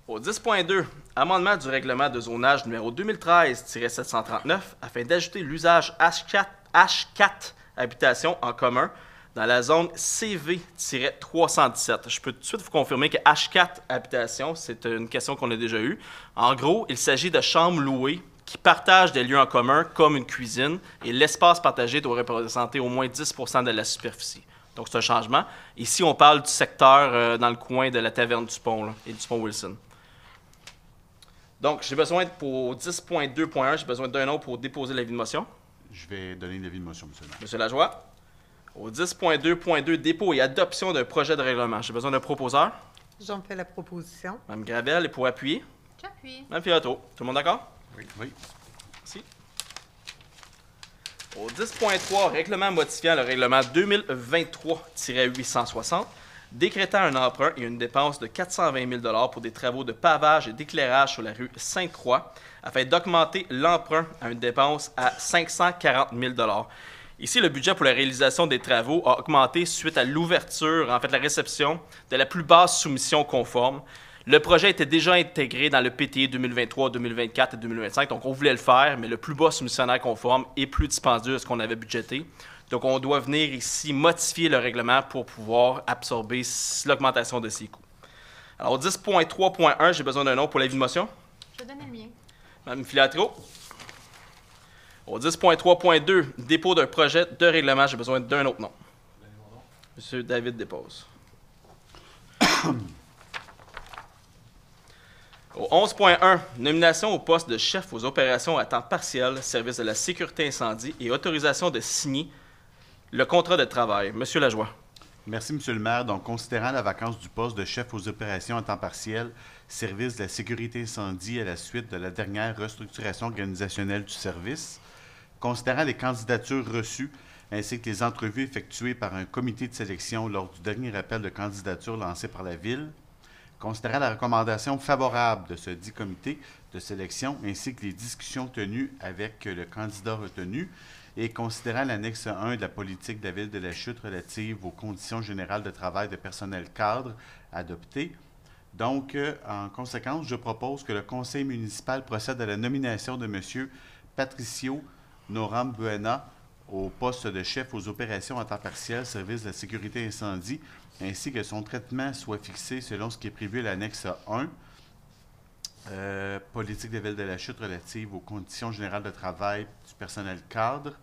Au 10.2, amendement du règlement de zonage numéro 2013-739 afin d'ajouter l'usage H4 habitation en commun dans la zone CV-317. Je peux tout de suite vous confirmer que H4 habitation, c'est une question qu'on a déjà eue. En gros, il s'agit de chambres louées qui partagent des lieux en commun comme une cuisine et l'espace partagé doit représenter au moins 10 % de la superficie. Donc, c'est un changement. Ici, on parle du secteur dans le coin de la Taverne du Pont là, et du Pont Wilson. Donc, j'ai besoin, pour 10.2.1, j'ai besoin d'un nom pour déposer l'avis de motion. Je vais donner l'avis de motion, monsieur le maire. Monsieur Lajoie. Au 10.2.2, dépôt et adoption d'un projet de règlement. J'ai besoin d'un proposeur. J'en fais la proposition. Mme Gravel, et pour appuyer, J'appuie. Mme Filato. Tout le monde d'accord? Oui. Merci. Au 10.3, règlement modifiant le règlement 2023-860, décrétant un emprunt et une dépense de 420 000 pour des travaux de pavage et d'éclairage sur la rue Sainte-Croix, afin d'augmenter l'emprunt à une dépense à 540 000 Ici, le budget pour la réalisation des travaux a augmenté suite à l'ouverture, en fait la réception, de la plus basse soumission conforme. Le projet était déjà intégré dans le PTI 2023, 2024 et 2025, donc on voulait le faire, mais le plus bas soumissionnaire conforme est plus dispendieux que ce qu'on avait budgété. Donc on doit venir ici modifier le règlement pour pouvoir absorber l'augmentation de ces coûts. Alors, au 10.3.1, j'ai besoin d'un nom pour l'avis de motion. Je vais donner le mien. Mme Filatro. Au 10.3.2, dépôt d'un projet de règlement, j'ai besoin d'un autre nom. Monsieur David dépose. Au 11.1, nomination au poste de chef aux opérations à temps partiel, service de la sécurité incendie et autorisation de signer le contrat de travail. Monsieur Lajoie. Merci, monsieur le maire. Donc, considérant la vacance du poste de chef aux opérations à temps partiel, service de la sécurité incendie à la suite de la dernière restructuration organisationnelle du service, considérant les candidatures reçues ainsi que les entrevues effectuées par un comité de sélection lors du dernier appel de candidature lancé par la Ville, considérant la recommandation favorable de ce dit comité de sélection ainsi que les discussions tenues avec le candidat retenu et considérant l'annexe 1 de la politique de la Ville de la Chute relative aux conditions générales de travail de personnel cadre adoptée. Donc, en conséquence, je propose que le conseil municipal procède à la nomination de M. Patricio Norambuena au poste de chef aux opérations à temps partiel, service de la sécurité incendie, ainsi que son traitement soit fixé selon ce qui est prévu à l'annexe 1, politique de la Ville de la Chute relative aux conditions générales de travail du personnel cadre,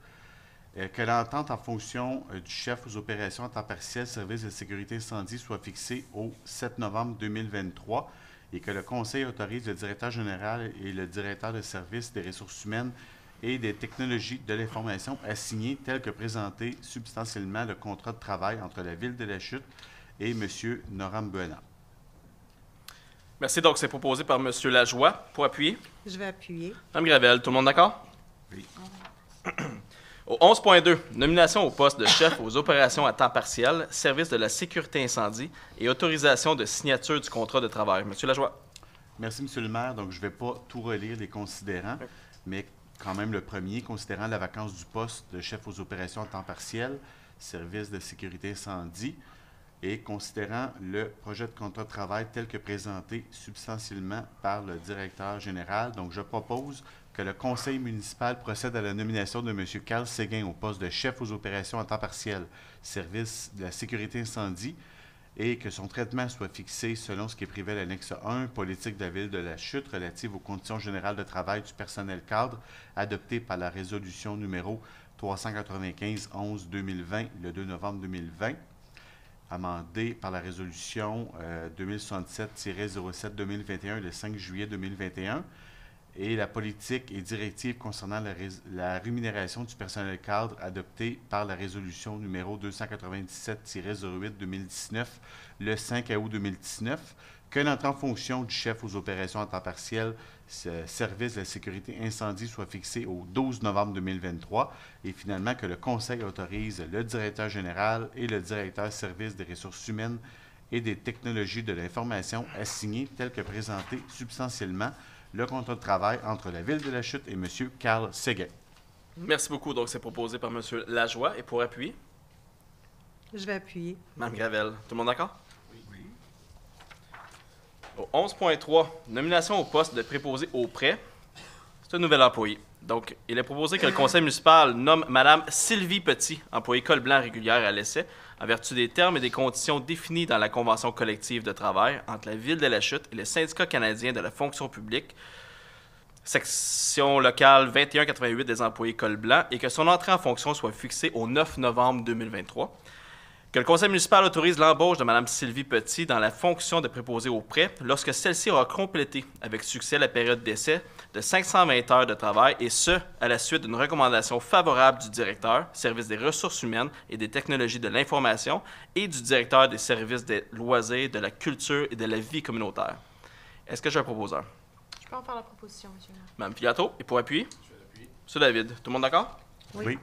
que l'entente en fonction du chef aux opérations à temps partiel, service de la sécurité incendie soit fixée au 7 novembre 2023 et que le Conseil autorise le directeur général et le directeur de service des ressources humaines et des technologies de l'information à signer, tel que présenté substantiellement le contrat de travail entre la Ville de la Chute et M. Norambuena. Merci. Donc, c'est proposé par M. Lajoie. Pour appuyer. Je vais appuyer. Mme Gravel, tout le monde d'accord? Oui. Au 11.2, nomination au poste de chef aux opérations à temps partiel, service de la sécurité incendie et autorisation de signature du contrat de travail. M. Lajoie. Merci, M. le maire. Donc, je ne vais pas tout relire les considérants, mais quand même le premier, considérant la vacance du poste de chef aux opérations à temps partiel, service de sécurité incendie, et considérant le projet de contrat de travail tel que présenté substantiellement par le directeur général. Donc, je propose que le conseil municipal procède à la nomination de M. Carl Séguin au poste de chef aux opérations à temps partiel, service de la sécurité incendie, et que son traitement soit fixé selon ce qui est prévu à l'annexe 1, politique de la Ville de la Chute relative aux conditions générales de travail du personnel cadre, adoptée par la résolution numéro 395-11-2020, le 2 novembre 2020, amendée par la résolution 2067-07-2021, le 5 juillet 2021, et la politique et directive concernant la rémunération du personnel cadre adoptée par la résolution numéro 297-08-2019, le 5 août 2019, que l'entrée en fonction du chef aux opérations à temps partiel, service de la sécurité incendie soit fixée au 12 novembre 2023 et finalement que le Conseil autorise le directeur général et le directeur service des ressources humaines et des technologies de l'information à signer tel que présenté substantiellement le contrat de travail entre la Ville de la Chute et M. Carl Séguin. Merci beaucoup. Donc, c'est proposé par M. Lajoie. Et pour appuyer, Je vais appuyer. Mme Gravel. Tout le monde d'accord? Oui. Au 11.3, nomination au poste de préposé aux prêts. C'est un nouvel employé. Donc, il est proposé que le conseil municipal nomme Mme Sylvie Petit, employée col blanc régulière à l'essai, en vertu des termes et des conditions définis dans la convention collective de travail entre la Ville de la Chute et le syndicat canadien de la fonction publique, section locale 2188 des employés col blanc, et que son entrée en fonction soit fixée au 9 novembre 2023. Que le conseil municipal autorise l'embauche de Mme Sylvie Petit dans la fonction de préposée aux prêts lorsque celle-ci aura complété avec succès la période d'essai de 520 heures de travail, et ce, à la suite d'une recommandation favorable du directeur, service des ressources humaines et des technologies de l'information, et du directeur des services des loisirs, de la culture et de la vie communautaire. Est-ce que j'ai un proposeur? Je peux en faire la proposition, monsieur le maire. Mme Pilato, et pour appuyer? Monsieur David, tout le monde d'accord? Oui.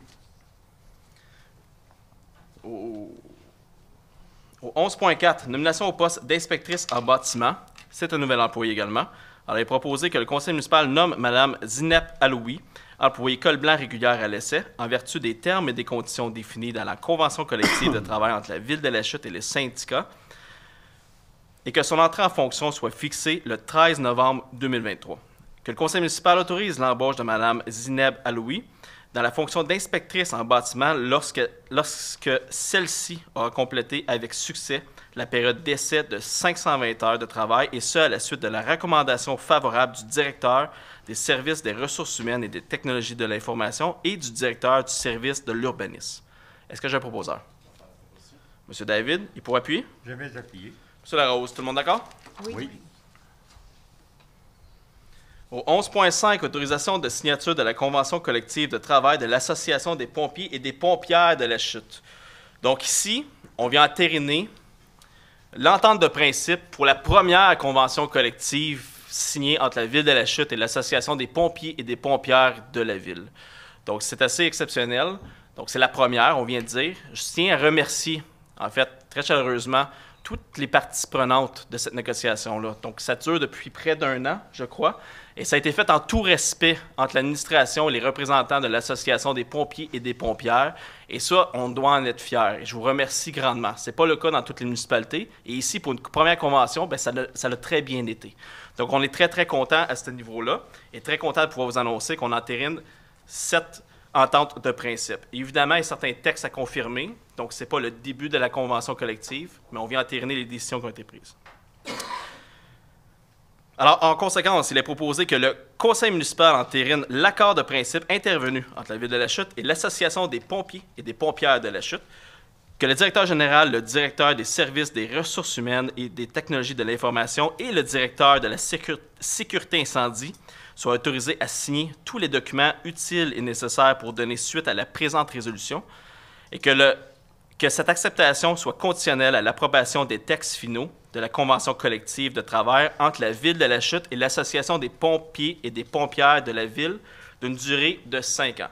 Au 11.4, nomination au poste d'inspectrice en bâtiment. C'est un nouvel employé également. Alors, il est proposé que le conseil municipal nomme Mme Zineb Aloui, employée col blanc régulière à l'essai, en vertu des termes et des conditions définis dans la convention collective de travail entre la Ville de la Chute et les syndicats, et que son entrée en fonction soit fixée le 13 novembre 2023. Que le conseil municipal autorise l'embauche de Mme Zineb Aloui dans la fonction d'inspectrice en bâtiment lorsque celle-ci aura complété avec succès la période d'essai de 520 heures de travail, et ce, à la suite de la recommandation favorable du directeur des services des ressources humaines et des technologies de l'information et du directeur du service de l'urbanisme. Est-ce que j'ai un proposeur? Monsieur David, il pourra appuyer? Je vais appuyer. Monsieur Larose, tout le monde d'accord? Oui. Au 11.5, autorisation de signature de la convention collective de travail de l'Association des pompiers et des pompières de la Chute. Donc ici, on vient entériner l'entente de principe pour la première convention collective signée entre la Ville de la Chute et l'Association des pompiers et des pompières de la Ville. Donc c'est assez exceptionnel. Donc c'est la première, on vient de dire. Je tiens à remercier, en fait, très chaleureusement, toutes les parties prenantes de cette négociation-là. Donc, ça dure depuis près d'1 an, je crois, et ça a été fait en tout respect entre l'administration et les représentants de l'Association des pompiers et des pompières, et ça, on doit en être fiers. Et je vous remercie grandement. Ce n'est pas le cas dans toutes les municipalités, et ici, pour une première convention, bien, ça l'a très bien été. Donc, on est très, très content à ce niveau-là, et très content de pouvoir vous annoncer qu'on entérine cette entente de principe. Et évidemment, il y a certains textes à confirmer, donc ce n'est pas le début de la convention collective, mais on vient entériner les décisions qui ont été prises. Alors, en conséquence, il est proposé que le conseil municipal entérine l'accord de principe intervenu entre la Ville de la Chute et l'Association des pompiers et des pompières de la Chute, que le directeur général, le directeur des services des ressources humaines et des technologies de l'information et le directeur de la sécurité incendie soient autorisés à signer tous les documents utiles et nécessaires pour donner suite à la présente résolution, et que cette acceptation soit conditionnelle à l'approbation des textes finaux de la convention collective de travail entre la Ville de la Chute et l'Association des pompiers et des pompières de la Ville d'une durée de 5 ans.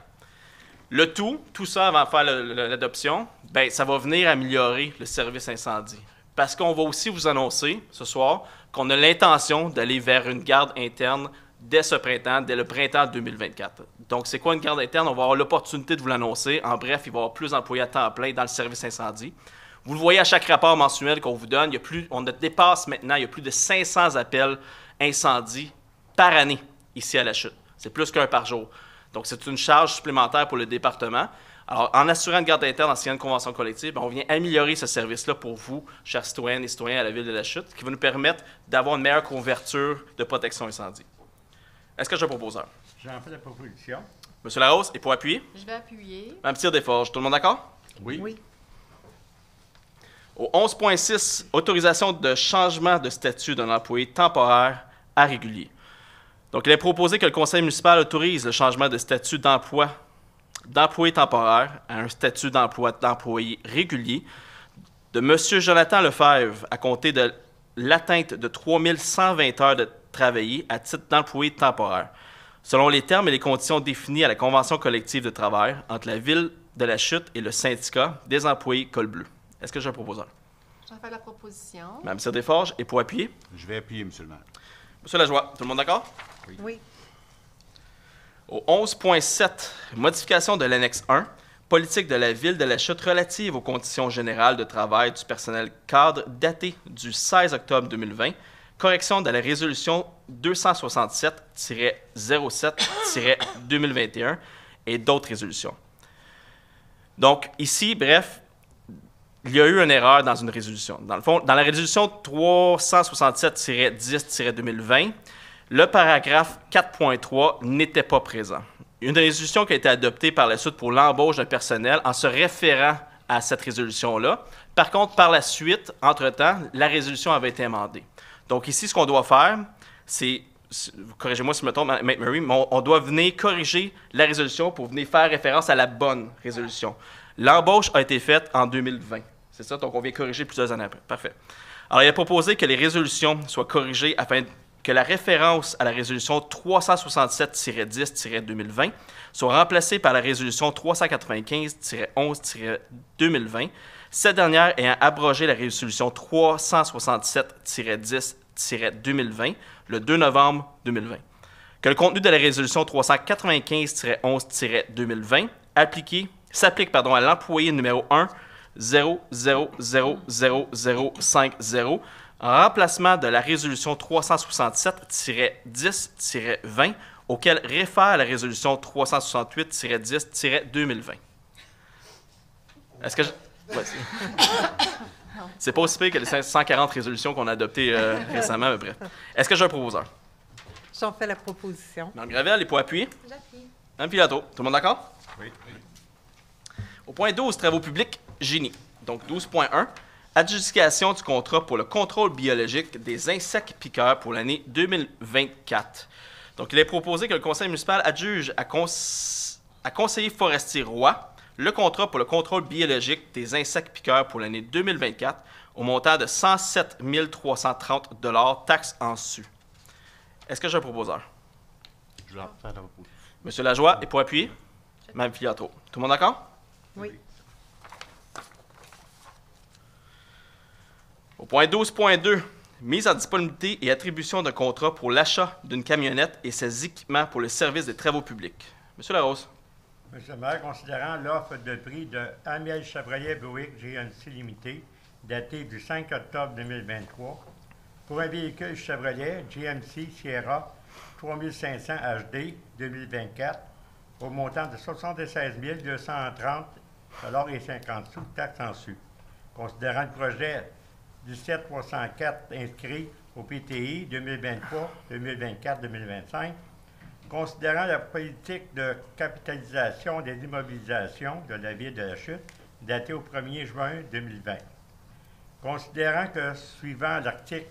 Le tout ça avant de faire l'adoption, bien, ça va venir améliorer le service incendie. Parce qu'on va aussi vous annoncer ce soir qu'on a l'intention d'aller vers une garde interne dès ce printemps, dès le printemps 2024. Donc, c'est quoi une garde interne? On va avoir l'opportunité de vous l'annoncer. En bref, il va y avoir plus d'employés à temps plein dans le service incendie. Vous le voyez à chaque rapport mensuel qu'on vous donne, on dépasse maintenant, il y a plus de 500 appels incendie par année ici à la Chute. C'est plus qu'un par jour. Donc, c'est une charge supplémentaire pour le département. Alors, en assurant une garde interne en signant une convention collective, on vient améliorer ce service-là pour vous, chers citoyennes et citoyens à la Ville de la Chute, qui va nous permettre d'avoir une meilleure couverture de protection incendie. Est-ce que j'ai un proposeur? J'en fais la proposition. Monsieur Larose, et pour appuyer? Je vais appuyer. Mme Tire-Desforges, tout le monde d'accord? Oui. Au 11.6, autorisation de changement de statut d'un employé temporaire à régulier. Donc, il est proposé que le conseil municipal autorise le changement de statut d'employé temporaire à un statut d'employé régulier de M. Jonathan Lefebvre à compter de l'atteinte de 3120 heures de travaillé à titre d'employé temporaire, selon les termes et les conditions définis à la convention collective de travail entre la Ville de la Chute et le syndicat des employés col bleu. Est-ce que j'ai un proposeur? Je vais faire la proposition. Mme Tire-Desforges, et pour appuyer? Je vais appuyer, M. le maire. Monsieur Lajoie, tout le monde d'accord? Oui. Au 11.7, modification de l'annexe 1, politique de la Ville de la Chute relative aux conditions générales de travail du personnel cadre datée du 16 octobre 2020, correction de la résolution 267-07-2021 et d'autres résolutions. Donc, ici, bref, il y a eu une erreur dans une résolution. Dans le fond, dans la résolution 367-10-2020, le paragraphe 4.3 n'était pas présent. Une résolution qui a été adoptée par la suite pour l'embauche d'un personnel en se référant à cette résolution-là. Par contre, par la suite, entre-temps, la résolution avait été amendée. Donc ici, ce qu'on doit faire, c'est, corrigez-moi si je me trompe, Maître Murray, mais on doit venir corriger la résolution pour venir faire référence à la bonne résolution. L'embauche a été faite en 2020. C'est ça, donc on vient corriger plusieurs années après. Parfait. Alors, il a proposé que les résolutions soient corrigées afin que la référence à la résolution 367-10-2020 soit remplacée par la résolution 395-11-2020, cette dernière ayant abrogé la résolution 367-10-2020 le 2 novembre 2020. Que le contenu de la résolution 395-11-2020 s'applique à l'employé numéro 1 000050 en remplacement de la résolution 367-10-20 auquel réfère la résolution 368-10-2020. Est-ce que ouais, c'est pas aussi pire que les 140 résolutions qu'on a adoptées récemment, mais bref. Est-ce que j'ai un proposeur? J'en fais la proposition. Mme Gravel, les points appuyés? J'appuie. Mme Pilato, tout le monde d'accord? Oui. Au point 12, travaux publics, génie. Donc 12.1, adjudication du contrat pour le contrôle biologique des insectes piqueurs pour l'année 2024. Donc il est proposé que le conseil municipal adjuge à conseiller forestier Roy le contrat pour le contrôle biologique des insectes piqueurs pour l'année 2024 au montant de 107 330 $ taxes en su. Est-ce que j'ai un proposeur? Je vais faire la proposition. Monsieur Lajoie, et pour appuyer? Mme Filiatro. Tout le monde d'accord? Oui. Au point 12.2, mise en disponibilité et attribution d'un contrat pour l'achat d'une camionnette et ses équipements pour le service des travaux publics. Monsieur Larose. Monsieur le maire, considérant l'offre de prix de Amiel Chevrolet Buick GMC Limité, datée du 5 octobre 2023, pour un véhicule Chevrolet GMC Sierra 3500 HD 2024, au montant de 76 230 $ 50 sous, taxes en su. Considérant le projet 17304 inscrit au PTI 2023, 2024, 2025, considérant la politique de capitalisation des immobilisations de la ville de la Chute, datée au 1er juin 2020. Considérant que, suivant l'article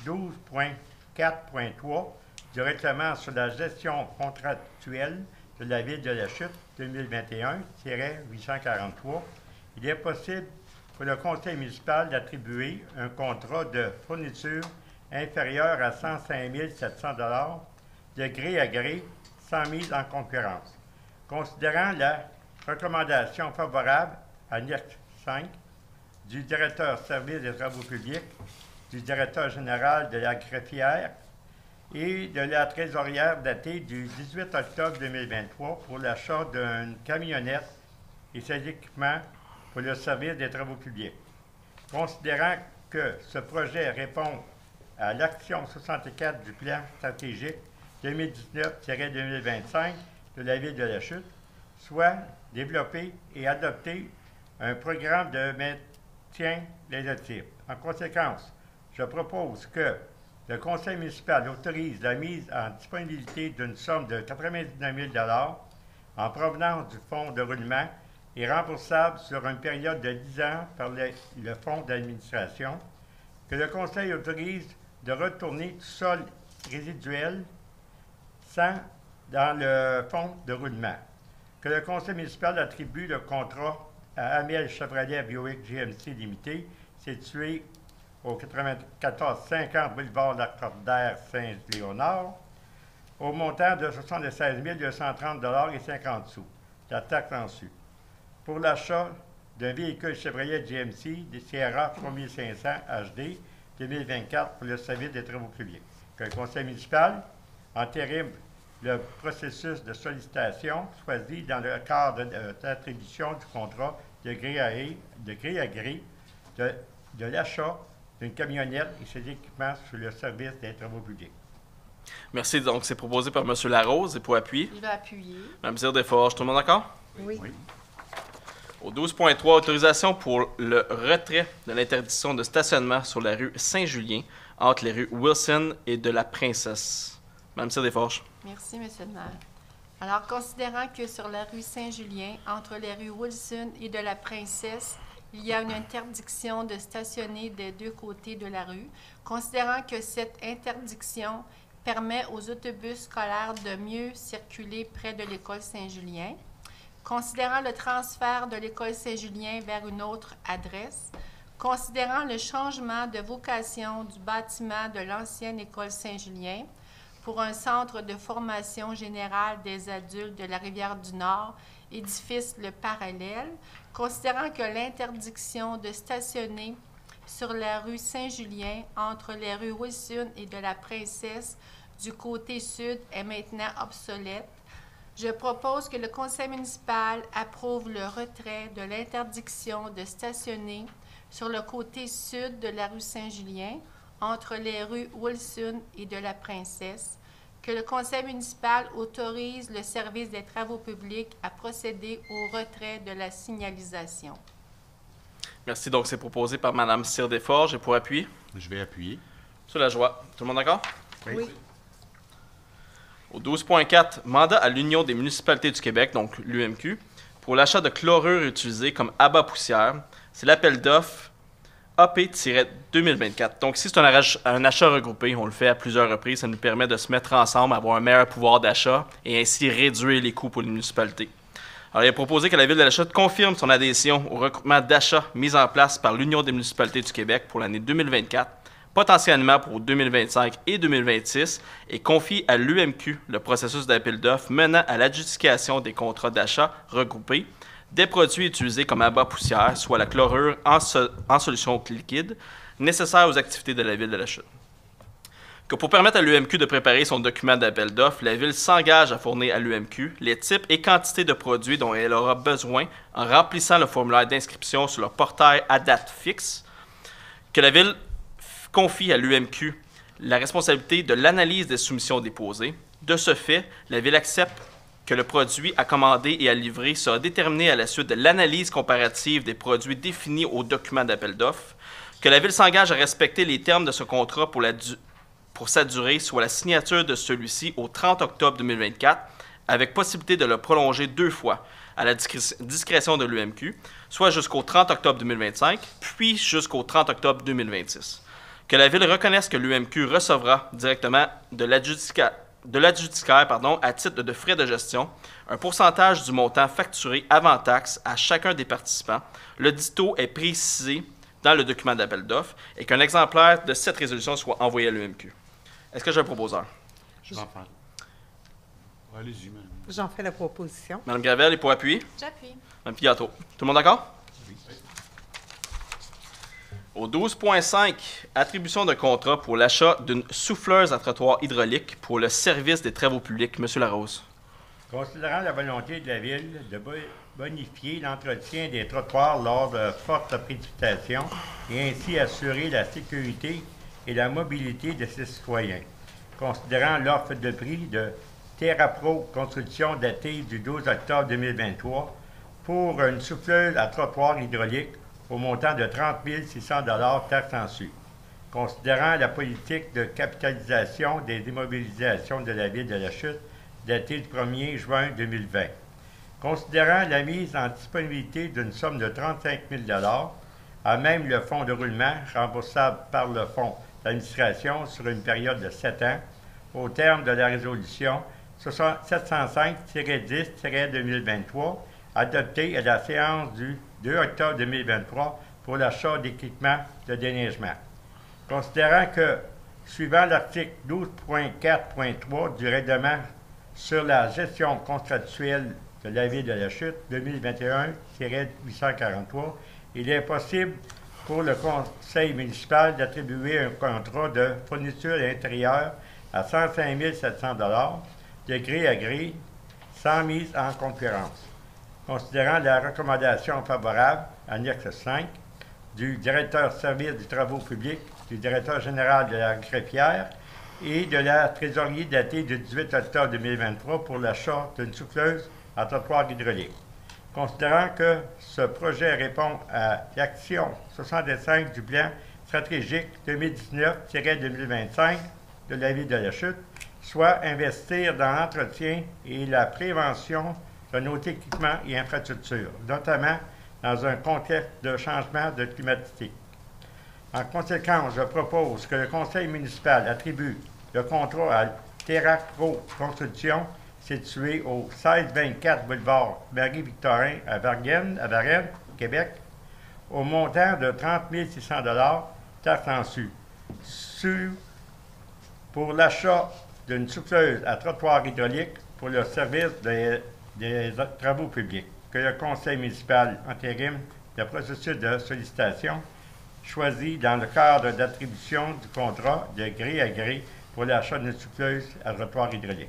12.4.3 du règlement sur la gestion contractuelle de la ville de la Chute 2021-843, il est possible pour le conseil municipal d'attribuer un contrat de fourniture inférieur à 105 700 $ de gré à gré sans mise en concurrence. Considérant la recommandation favorable annexe 5 du directeur service des travaux publics, du directeur général de la greffière et de la trésorière datée du 18 octobre 2023 pour l'achat d'une camionnette et ses équipements pour le service des travaux publics. Considérant que ce projet répond à l'action 64 du plan stratégique 2019-2025 de la ville de la Chute, soit développer et adopter un programme de maintien des actifs. En conséquence, je propose que le conseil municipal autorise la mise en disponibilité d'une somme de 99 000 $ en provenance du fonds de roulement et remboursable sur une période de 10 ans par le fonds d'administration, que le conseil autorise de retourner tout sol résiduel dans le fonds de roulement, que le conseil municipal attribue le contrat à Amiel Chevrolet Buick GMC Limité, situé au 9450 boulevard Lacordaire Saint-Léonard, au montant de 76 230 $ 50 sous, la taxe en su, pour l'achat d'un véhicule Chevrolet GMC des Sierra 3500 HD 2024 pour le service des travaux publics. Que le conseil municipal entérine le processus de sollicitation choisi dans le cadre de l'attribution du contrat de gré à gré de l'achat d'une camionnette et ses équipements sur le service des travaux publics. Merci. Donc, c'est proposé par M. Larose et pour appui. Je vais appuyer. Mme Zire-Desforges, tout le monde d'accord? Oui. Au 12.3, autorisation pour le retrait de l'interdiction de stationnement sur la rue Saint-Julien entre les rues Wilson et de la Princesse. Mme Zire-Desforges. Merci, Monsieur le maire. Alors, considérant que sur la rue Saint-Julien, entre les rues Wilson et de la Princesse, il y a une interdiction de stationner des deux côtés de la rue, considérant que cette interdiction permet aux autobus scolaires de mieux circuler près de l'école Saint-Julien, considérant le transfert de l'école Saint-Julien vers une autre adresse, considérant le changement de vocation du bâtiment de l'ancienne école Saint-Julien pour un centre de formation générale des adultes de la Rivière-du-Nord, édifice Le Parallèle, considérant que l'interdiction de stationner sur la rue Saint-Julien entre les rues Wilson et de la Princesse du côté sud est maintenant obsolète, je propose que le conseil municipal approuve le retrait de l'interdiction de stationner sur le côté sud de la rue Saint-Julien, entre les rues Wilson et de la Princesse, que le conseil municipal autorise le service des travaux publics à procéder au retrait de la signalisation. Merci. Donc, c'est proposé par Mme Cyr-Desforges. Et pour appuyer? Je vais appuyer. Sur la joie. Tout le monde d'accord? Oui. Au 12.4, mandat à l'Union des municipalités du Québec, donc l'UMQ, pour l'achat de chlorure utilisé comme abat poussière. C'est l'appel d'offres AP-2024. Donc, si c'est un achat regroupé, on le fait à plusieurs reprises, ça nous permet de se mettre ensemble, avoir un meilleur pouvoir d'achat et ainsi réduire les coûts pour les municipalités. Alors, il est proposé que la Ville de la Chute confirme son adhésion au regroupement d'achats mis en place par l'Union des municipalités du Québec pour l'année 2024, potentiellement pour 2025 et 2026, et confie à l'UMQ le processus d'appel d'offres menant à l'adjudication des contrats d'achat regroupés des produits utilisés comme abat poussière, soit la chlorure en solution liquide, nécessaire aux activités de la Ville de la Chute. Que pour permettre à l'UMQ de préparer son document d'appel d'offres, la Ville s'engage à fournir à l'UMQ les types et quantités de produits dont elle aura besoin en remplissant le formulaire d'inscription sur le portail à date fixe, que la Ville confie à l'UMQ la responsabilité de l'analyse des soumissions déposées. De ce fait, la Ville accepte que le produit à commander et à livrer sera déterminé à la suite de l'analyse comparative des produits définis au document d'appel d'offres, que la Ville s'engage à respecter les termes de ce contrat pour sa durée, soit la signature de celui-ci au 30 octobre 2024, avec possibilité de le prolonger 2 fois à la discrétion de l'UMQ, soit jusqu'au 30 octobre 2025, puis jusqu'au 30 octobre 2026. Que la Ville reconnaisse que l'UMQ recevra directement de l'adjudicaire à titre de frais de gestion un pourcentage du montant facturé avant taxe à chacun des participants. Le dit taux est précisé dans le document d'appel d'offres et qu'un exemplaire de cette résolution soit envoyé à l'UMQ. Est-ce que j'ai un proposeur? Je vais en faire. Allez-y, madame. J'en fais la proposition. Mme Gravel, et pour appuyer? J'appuie. Mme Pigato. Tout le monde d'accord? Au 12.5, attribution de contrat pour l'achat d'une souffleuse à trottoir hydraulique pour le service des travaux publics. Monsieur Larose. Considérant la volonté de la Ville de bonifier l'entretien des trottoirs lors de fortes précipitations et ainsi assurer la sécurité et la mobilité de ses citoyens, considérant l'offre de prix de TerraPro Construction datée du 12 octobre 2023 pour une souffleuse à trottoir hydraulique au montant de 30 600 $ taxes en su, considérant la politique de capitalisation des immobilisations de la Ville de la Chute datée du 1er juin 2020, considérant la mise en disponibilité d'une somme de 35 000 $ à même le fonds de roulement remboursable par le fonds d'administration sur une période de 7 ans, au terme de la résolution 705-10-2023, adoptée à la séance du 2 octobre 2023 pour l'achat d'équipements de déneigement. Considérant que, suivant l'article 12.4.3 du règlement sur la gestion contractuelle de la Ville de la Chute 2021-843, il est possible pour le conseil municipal d'attribuer un contrat de fourniture intérieure à 105 700 $ de gré à gré, sans mise en concurrence. Considérant la recommandation favorable, annexe 5, du directeur service des travaux publics, du directeur général de la greffière et de la trésorier datée du 18 octobre 2023 pour l'achat d'une souffleuse à trottoir hydraulique. Considérant que ce projet répond à l'action 65 du plan stratégique 2019-2025 de la Ville de la Chute, soit investir dans l'entretien et la prévention de nos équipements et infrastructures, notamment dans un contexte de changement de climatique. En conséquence, je propose que le conseil municipal attribue le contrat à Terra Pro Construction, situé au 1624 boulevard Marie-Victorin à Varennes, Québec, au montant de 30 600 $, taxes en su, pour l'achat d'une souffleuse à trottoir hydraulique pour le service des travaux publics. Que le conseil municipal entérine le processus de sollicitation choisi dans le cadre d'attribution du contrat de gré à gré pour l'achat d'une souffleuse à trottoir hydraulique.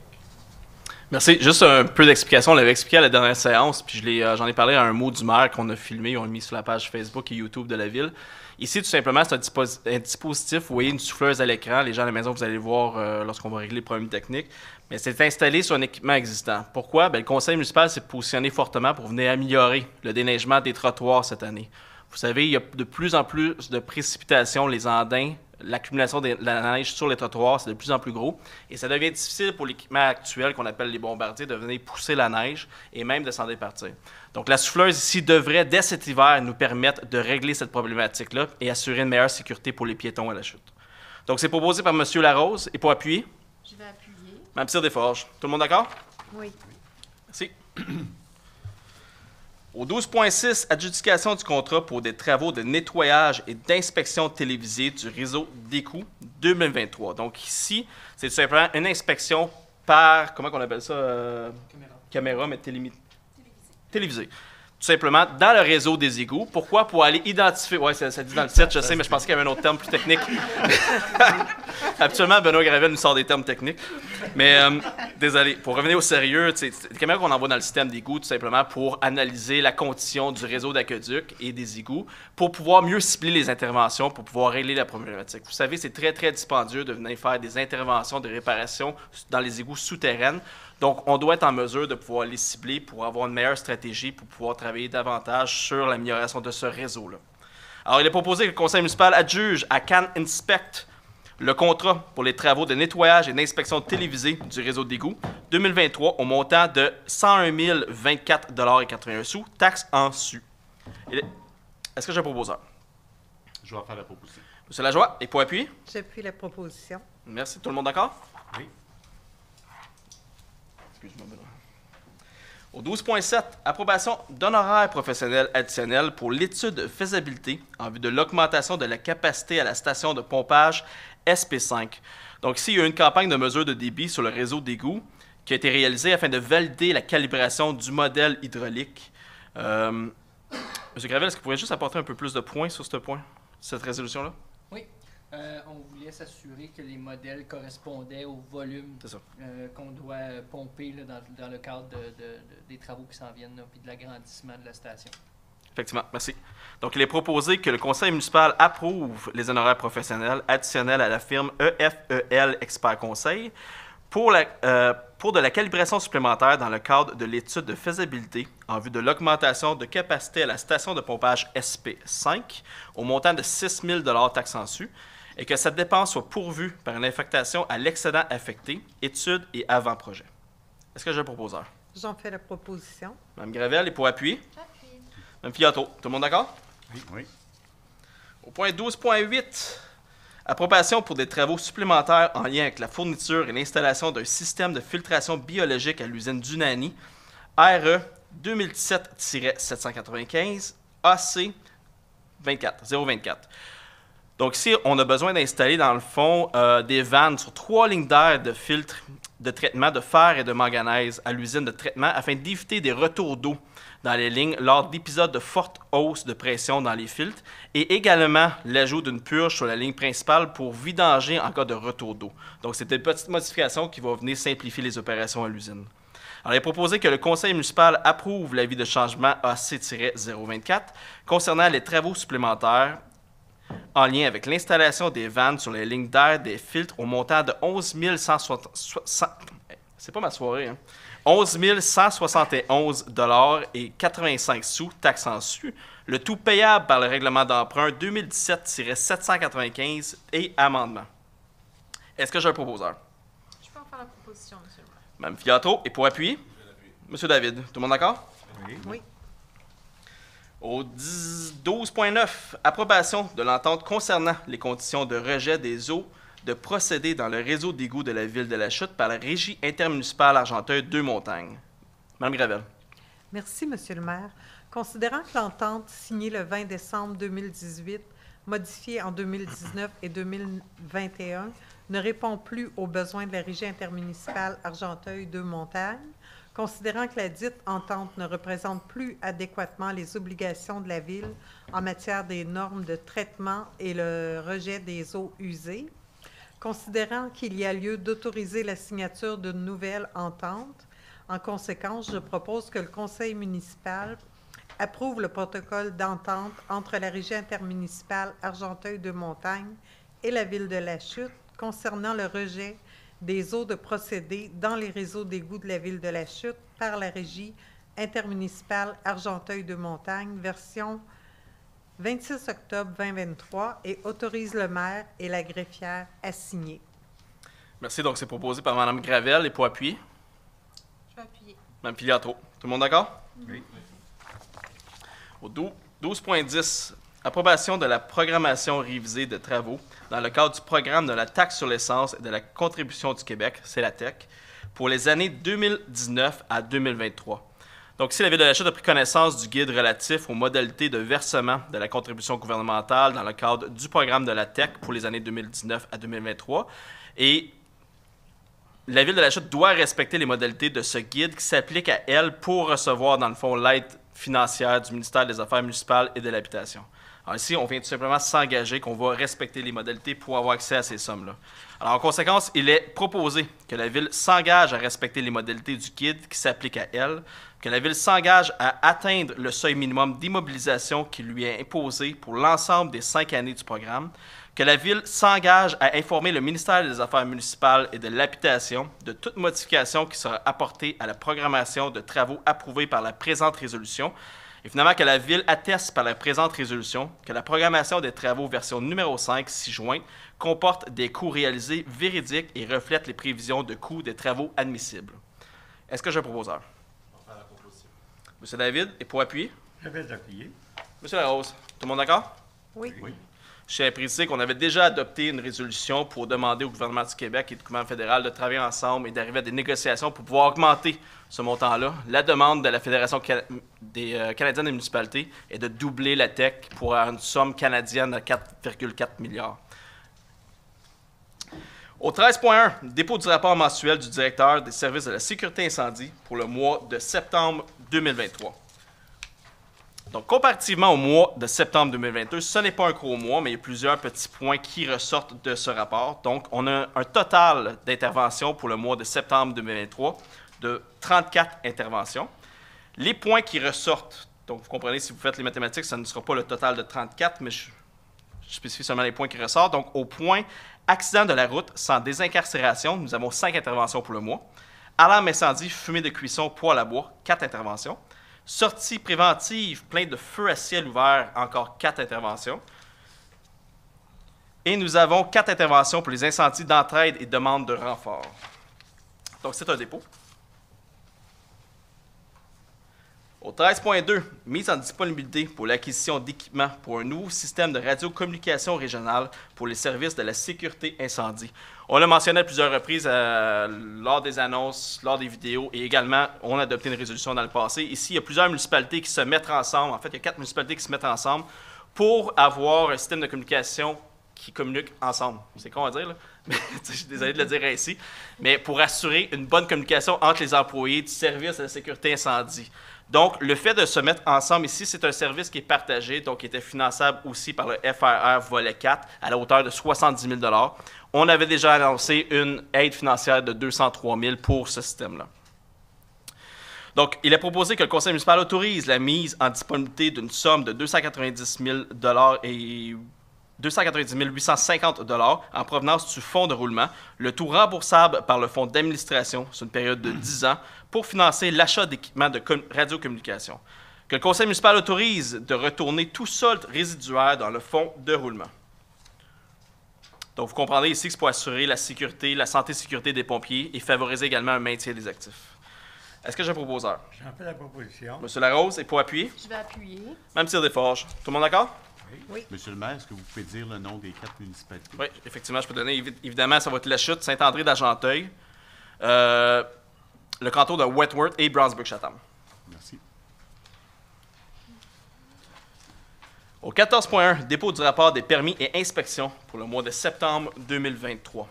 Merci. Juste un peu d'explication. On l'avait expliqué à la dernière séance, puis j'en ai parlé à un mot du maire qu'on a filmé, on l'a mis sur la page Facebook et YouTube de la ville. Ici, tout simplement, c'est un dispositif. Vous voyez une souffleuse à l'écran. Les gens à la maison, vous allez le voir lorsqu'on va régler les problèmes techniques. Mais c'est installé sur un équipement existant. Pourquoi? Bien, le conseil municipal s'est positionné fortement pour venir améliorer le déneigement des trottoirs cette année. Vous savez, il y a de plus en plus de précipitations, les andins, l'accumulation de la neige sur les trottoirs, c'est de plus en plus gros. Et ça devient difficile pour l'équipement actuel qu'on appelle les bombardiers de venir pousser la neige et même de s'en départir. Donc la souffleuse ici devrait, dès cet hiver, nous permettre de régler cette problématique-là et assurer une meilleure sécurité pour les piétons à la chute. Donc c'est proposé par M. Larose. Et pour appuyer? Je vais appuyer. Mme Cyr-Desforges. Tout le monde d'accord? Oui. Merci. Au 12.6, adjudication du contrat pour des travaux de nettoyage et d'inspection télévisée du réseau d'écoute 2023. Donc ici, c'est tout simplement une inspection par, comment on appelle ça? Caméra, mais télévisée. Tout simplement dans le réseau des égouts. Pourquoi? Pour aller identifier... Oui, ça dit dans le titre, je sais, mais je pensais qu'il y avait un autre terme plus technique. Habituellement, Benoît Gravel nous sort des termes techniques. Mais, désolé, pour revenir au sérieux, c'est des caméras qu'on envoie dans le système d'égouts, tout simplement pour analyser la condition du réseau d'aqueduc et des égouts, pour pouvoir mieux cibler les interventions, pour pouvoir régler la problématique. Vous savez, c'est très, très dispendieux de venir faire des interventions de réparation dans les égouts souterrains. Donc, on doit être en mesure de pouvoir les cibler pour avoir une meilleure stratégie, pour pouvoir travailler davantage sur l'amélioration de ce réseau-là. Alors, il est proposé que le conseil municipal adjuge à Can Inspect le contrat pour les travaux de nettoyage et d'inspection télévisée du réseau d'égout 2023 au montant de 101 024,81 $, taxes en su. Est-ce que j'ai un proposeur? Je vais faire la proposition. M. Lajoie, et pour appuyer? J'appuie la proposition. Merci. Tout le monde d'accord? Oui. Excuse-moi, Benoît. Au 12.7, approbation d'honoraires professionnels additionnels pour l'étude de faisabilité en vue de l'augmentation de la capacité à la station de pompage SP5. Donc ici, il y a une campagne de mesure de débit sur le réseau d'égout qui a été réalisée afin de valider la calibration du modèle hydraulique. M. Gravel, est-ce que vous pourriez juste apporter un peu plus de points sur ce point, cette résolution-là? Oui. On voulait s'assurer que les modèles correspondaient au volume qu'on doit pomper là, dans le cadre des travaux qui s'en viennent, puis de l'agrandissement de la station. Effectivement, merci. Donc, il est proposé que le conseil municipal approuve les honoraires professionnels additionnels à la firme EFEL Expert Conseil pour de la calibration supplémentaire dans le cadre de l'étude de faisabilité en vue de l'augmentation de capacité à la station de pompage SP5 au montant de 6 000 taxes en su, et que cette dépense soit pourvue par une affectation à l'excédent affecté, études et avant-projet. Est-ce que j'ai un proposeur? J'en fais la proposition. Mme Gravel, et pour appuyer? J'appuie. Mme Fiato, tout le monde d'accord? Oui. Oui. Au point 12.8, approbation pour des travaux supplémentaires en lien avec la fourniture et l'installation d'un système de filtration biologique à l'usine d'Unani, RE 2017-795, AC 024. Donc ici, on a besoin d'installer dans le fond des vannes sur 3 lignes d'air de filtres de traitement de fer et de manganèse à l'usine de traitement afin d'éviter des retours d'eau dans les lignes lors d'épisodes de forte hausse de pression dans les filtres et également l'ajout d'une purge sur la ligne principale pour vidanger en cas de retour d'eau. Donc c'est une petite modification qui va venir simplifier les opérations à l'usine. Alors, il est proposé que le conseil municipal approuve l'avis de changement AC-024 concernant les travaux supplémentaires en lien avec l'installation des vannes sur les lignes d'air des filtres au montant de 11 171 c'est pas ma soirée, hein? 11 171 et 85 sous, taxes en su, le tout payable par le règlement d'emprunt 2017-795 et amendement. Est-ce que j'ai un proposeur? Je peux en faire la proposition, M. le maire. Mme Fiatro, et pour appuyer? M. David, tout le monde d'accord? Oui. Oui. Au 12.9, approbation de l'entente concernant les conditions de rejet des eaux de procéder dans le réseau d'égouts de la ville de La Chute par la Régie intermunicipale Argenteuil-Deux-Montagnes. Madame Gravel. Merci, Monsieur le maire. Considérant que l'entente signée le 20 décembre 2018, modifiée en 2019 et 2021, ne répond plus aux besoins de la Régie intermunicipale Argenteuil-Deux-Montagnes, considérant que la dite entente ne représente plus adéquatement les obligations de la Ville en matière des normes de traitement et le rejet des eaux usées, considérant qu'il y a lieu d'autoriser la signature d'une nouvelle entente, en conséquence, je propose que le Conseil municipal approuve le protocole d'entente entre la Régie intermunicipale Argenteuil-Deux-Montagnes et la Ville de La Chute concernant le rejet des eaux de procédé dans les réseaux d'égouts de la Ville de La Chute par la Régie intermunicipale Argenteuil-Deux-Montagnes, version 26 octobre 2023, et autorise le maire et la greffière à signer. Merci. Donc, c'est proposé par Mme Gravel. Et pour appuyer? Je vais appuyer. Mme Filiatro. Tout le monde d'accord? Oui. Au 12.10, approbation de la programmation révisée de travaux dans le cadre du programme de la taxe sur l'essence et de la contribution du Québec, c'est la TEC, pour les années 2019 à 2023. Donc, ici, la Ville de La Chute a pris connaissance du guide relatif aux modalités de versement de la contribution gouvernementale dans le cadre du programme de la TEC pour les années 2019 à 2023. Et la Ville de La Chute doit respecter les modalités de ce guide qui s'applique à elle pour recevoir, dans le fond, l'aide financière du ministère des Affaires municipales et de l'Habitation. Alors ici, on vient tout simplement s'engager qu'on va respecter les modalités pour avoir accès à ces sommes-là. Alors, en conséquence, il est proposé que la Ville s'engage à respecter les modalités du guide qui s'applique à elle, que la Ville s'engage à atteindre le seuil minimum d'immobilisation qui lui est imposé pour l'ensemble des 5 années du programme, que la Ville s'engage à informer le ministère des Affaires municipales et de l'Habitation de toute modification qui sera apportée à la programmation de travaux approuvés par la présente résolution, et finalement que la Ville atteste par la présente résolution que la programmation des travaux version numéro 5, 6 juin, comporte des coûts réalisés véridiques et reflète les prévisions de coûts des travaux admissibles. Est-ce que j'ai un proposeur? Monsieur David, et pour appuyer? Je vais appuyer. Monsieur Larose, tout le monde d'accord? Oui. Oui. Je tiens à préciser qu'on avait déjà adopté une résolution pour demander au gouvernement du Québec et au gouvernement fédéral de travailler ensemble et d'arriver à des négociations pour pouvoir augmenter ce montant-là. La demande de la Fédération des Canadiens des municipalités est de doubler la TEC pour une somme canadienne de 4,4 milliards. Au 13.1, dépôt du rapport mensuel du directeur des services de la sécurité incendie pour le mois de septembre 2023. Donc, comparativement au mois de septembre 2022, ce n'est pas un gros mois, mais il y a plusieurs petits points qui ressortent de ce rapport. Donc, on a un total d'interventions pour le mois de septembre 2023 de 34 interventions. Les points qui ressortent, donc vous comprenez, si vous faites les mathématiques, ça ne sera pas le total de 34, mais je spécifie seulement les points qui ressortent. Donc, au point accident de la route sans désincarcération, nous avons 5 interventions pour le mois. Alarme incendie, fumée de cuisson, poêle à bois, 4 interventions. Sortie préventive, plainte de feu à ciel ouvert, encore 4 interventions. Et nous avons 4 interventions pour les incendies d'entraide et demande de renfort. Donc, c'est un dépôt. Au 13.2, mise en disponibilité pour l'acquisition d'équipements pour un nouveau système de radiocommunication régionale pour les services de la sécurité incendie. On l'a mentionné à plusieurs reprises lors des annonces, lors des vidéos, et également, on a adopté une résolution dans le passé. Ici, il y a plusieurs municipalités qui se mettent ensemble. En fait, il y a 4 municipalités qui se mettent ensemble pour avoir un système de communication qui communique ensemble. C'est con à dire, là. Je suis désolé de le dire ainsi. Mais pour assurer une bonne communication entre les employés du service de la sécurité incendie. Donc, le fait de se mettre ensemble ici, c'est un service qui est partagé, donc qui était finançable aussi par le FRR volet 4 à la hauteur de 70 000 $. On avait déjà annoncé une aide financière de 203 000 pour ce système-là. Donc, il est proposé que le conseil municipal autorise la mise en disponibilité d'une somme de 290 000 $ et 290 850 $ en provenance du fonds de roulement, le tout remboursable par le fonds d'administration sur une période de 10 ans pour financer l'achat d'équipements de radiocommunication. Que le conseil municipal autorise de retourner tout solde résiduaire dans le fonds de roulement. Donc, vous comprendrez ici que c'est pour assurer la sécurité, la santé et sécurité des pompiers et favoriser également un maintien des actifs. Est-ce que j'ai un proposeur? J'en fais la proposition. Monsieur Larose, et pour appuyer? Je vais appuyer. Même tir des forges. Tout le monde d'accord? Monsieur le maire, est-ce que vous pouvez dire le nom des 4 municipalités? Oui, effectivement, je peux donner. Évidemment, ça va être La Chute, Saint-André d'Argenteuil, le canton de Wentworth et Brownsburg-Chatham. Merci. Au 14.1, dépôt du rapport des permis et inspections pour le mois de septembre 2023.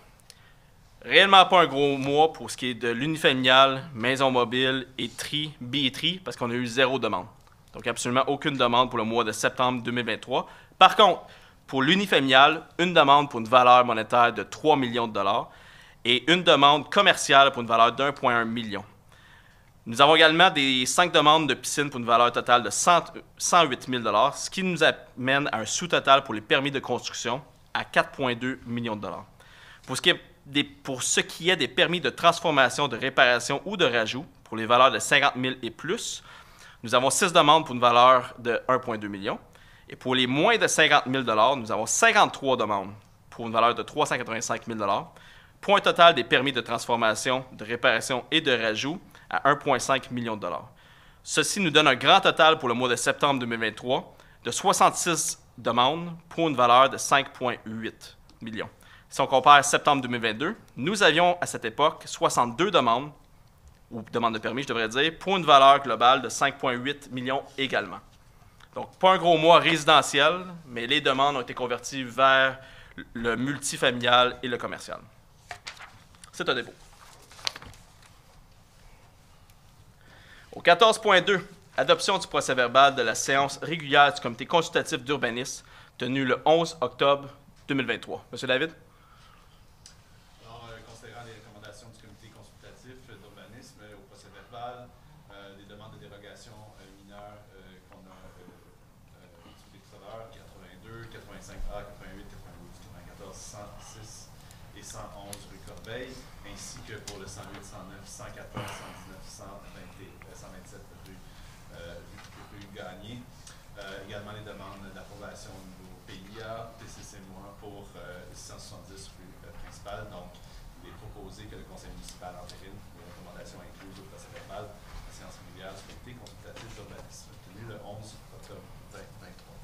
Réellement pas un gros mois pour ce qui est de l'unifamilial, maison mobile et billetterie, parce qu'on a eu 0 demande. Donc absolument aucune demande pour le mois de septembre 2023. Par contre, pour l'unifamilial, une demande pour une valeur monétaire de 3 millions de dollars et une demande commerciale pour une valeur d'1,1 million. Nous avons également des 5 demandes de piscine pour une valeur totale de 108 000 $, ce qui nous amène à un sous-total pour les permis de construction à 4,2 millions de dollars. Pour ce qui est des permis de transformation, de réparation ou de rajout pour les valeurs de 50 000 et plus, nous avons 6 demandes pour une valeur de 1,2 million. Et pour les moins de 50 000 $, nous avons 53 demandes pour une valeur de 385 000 $, pour un total des permis de transformation, de réparation et de rajout à 1,5 million de dollars. Ceci nous donne un grand total pour le mois de septembre 2023 de 66 demandes pour une valeur de 5,8 millions. Si on compare à septembre 2022, nous avions à cette époque 62 demandes, ou demandes de permis, je devrais dire, pour une valeur globale de 5,8 millions également. Donc, pas un gros mois résidentiel, mais les demandes ont été converties vers le multifamilial et le commercial. C'est un dépôt. Au 14.2, adoption du procès-verbal de la séance régulière du comité consultatif d'urbanisme tenue le 11 octobre 2023. Monsieur David? Alors, considérant les recommandations du comité consultatif d'urbanisme au procès-verbal, des demandes de dérogation mineures qu'on a sous les tout à l'heure, 82, 85A, 88, 92, 94, 106 et 111 rue Corbeil, ainsi que pour le 108, 109, 114, 119, 127 rue Gagné. Également les demandes d'approbation au niveau PIA, PCC-moi pour 670 rue principale. Donc, il est proposé que le conseil municipal entérine les recommandations incluses au procès-verbal la séance régulière du comité consultatif d'urbanisme tenue le 11 octobre 2023.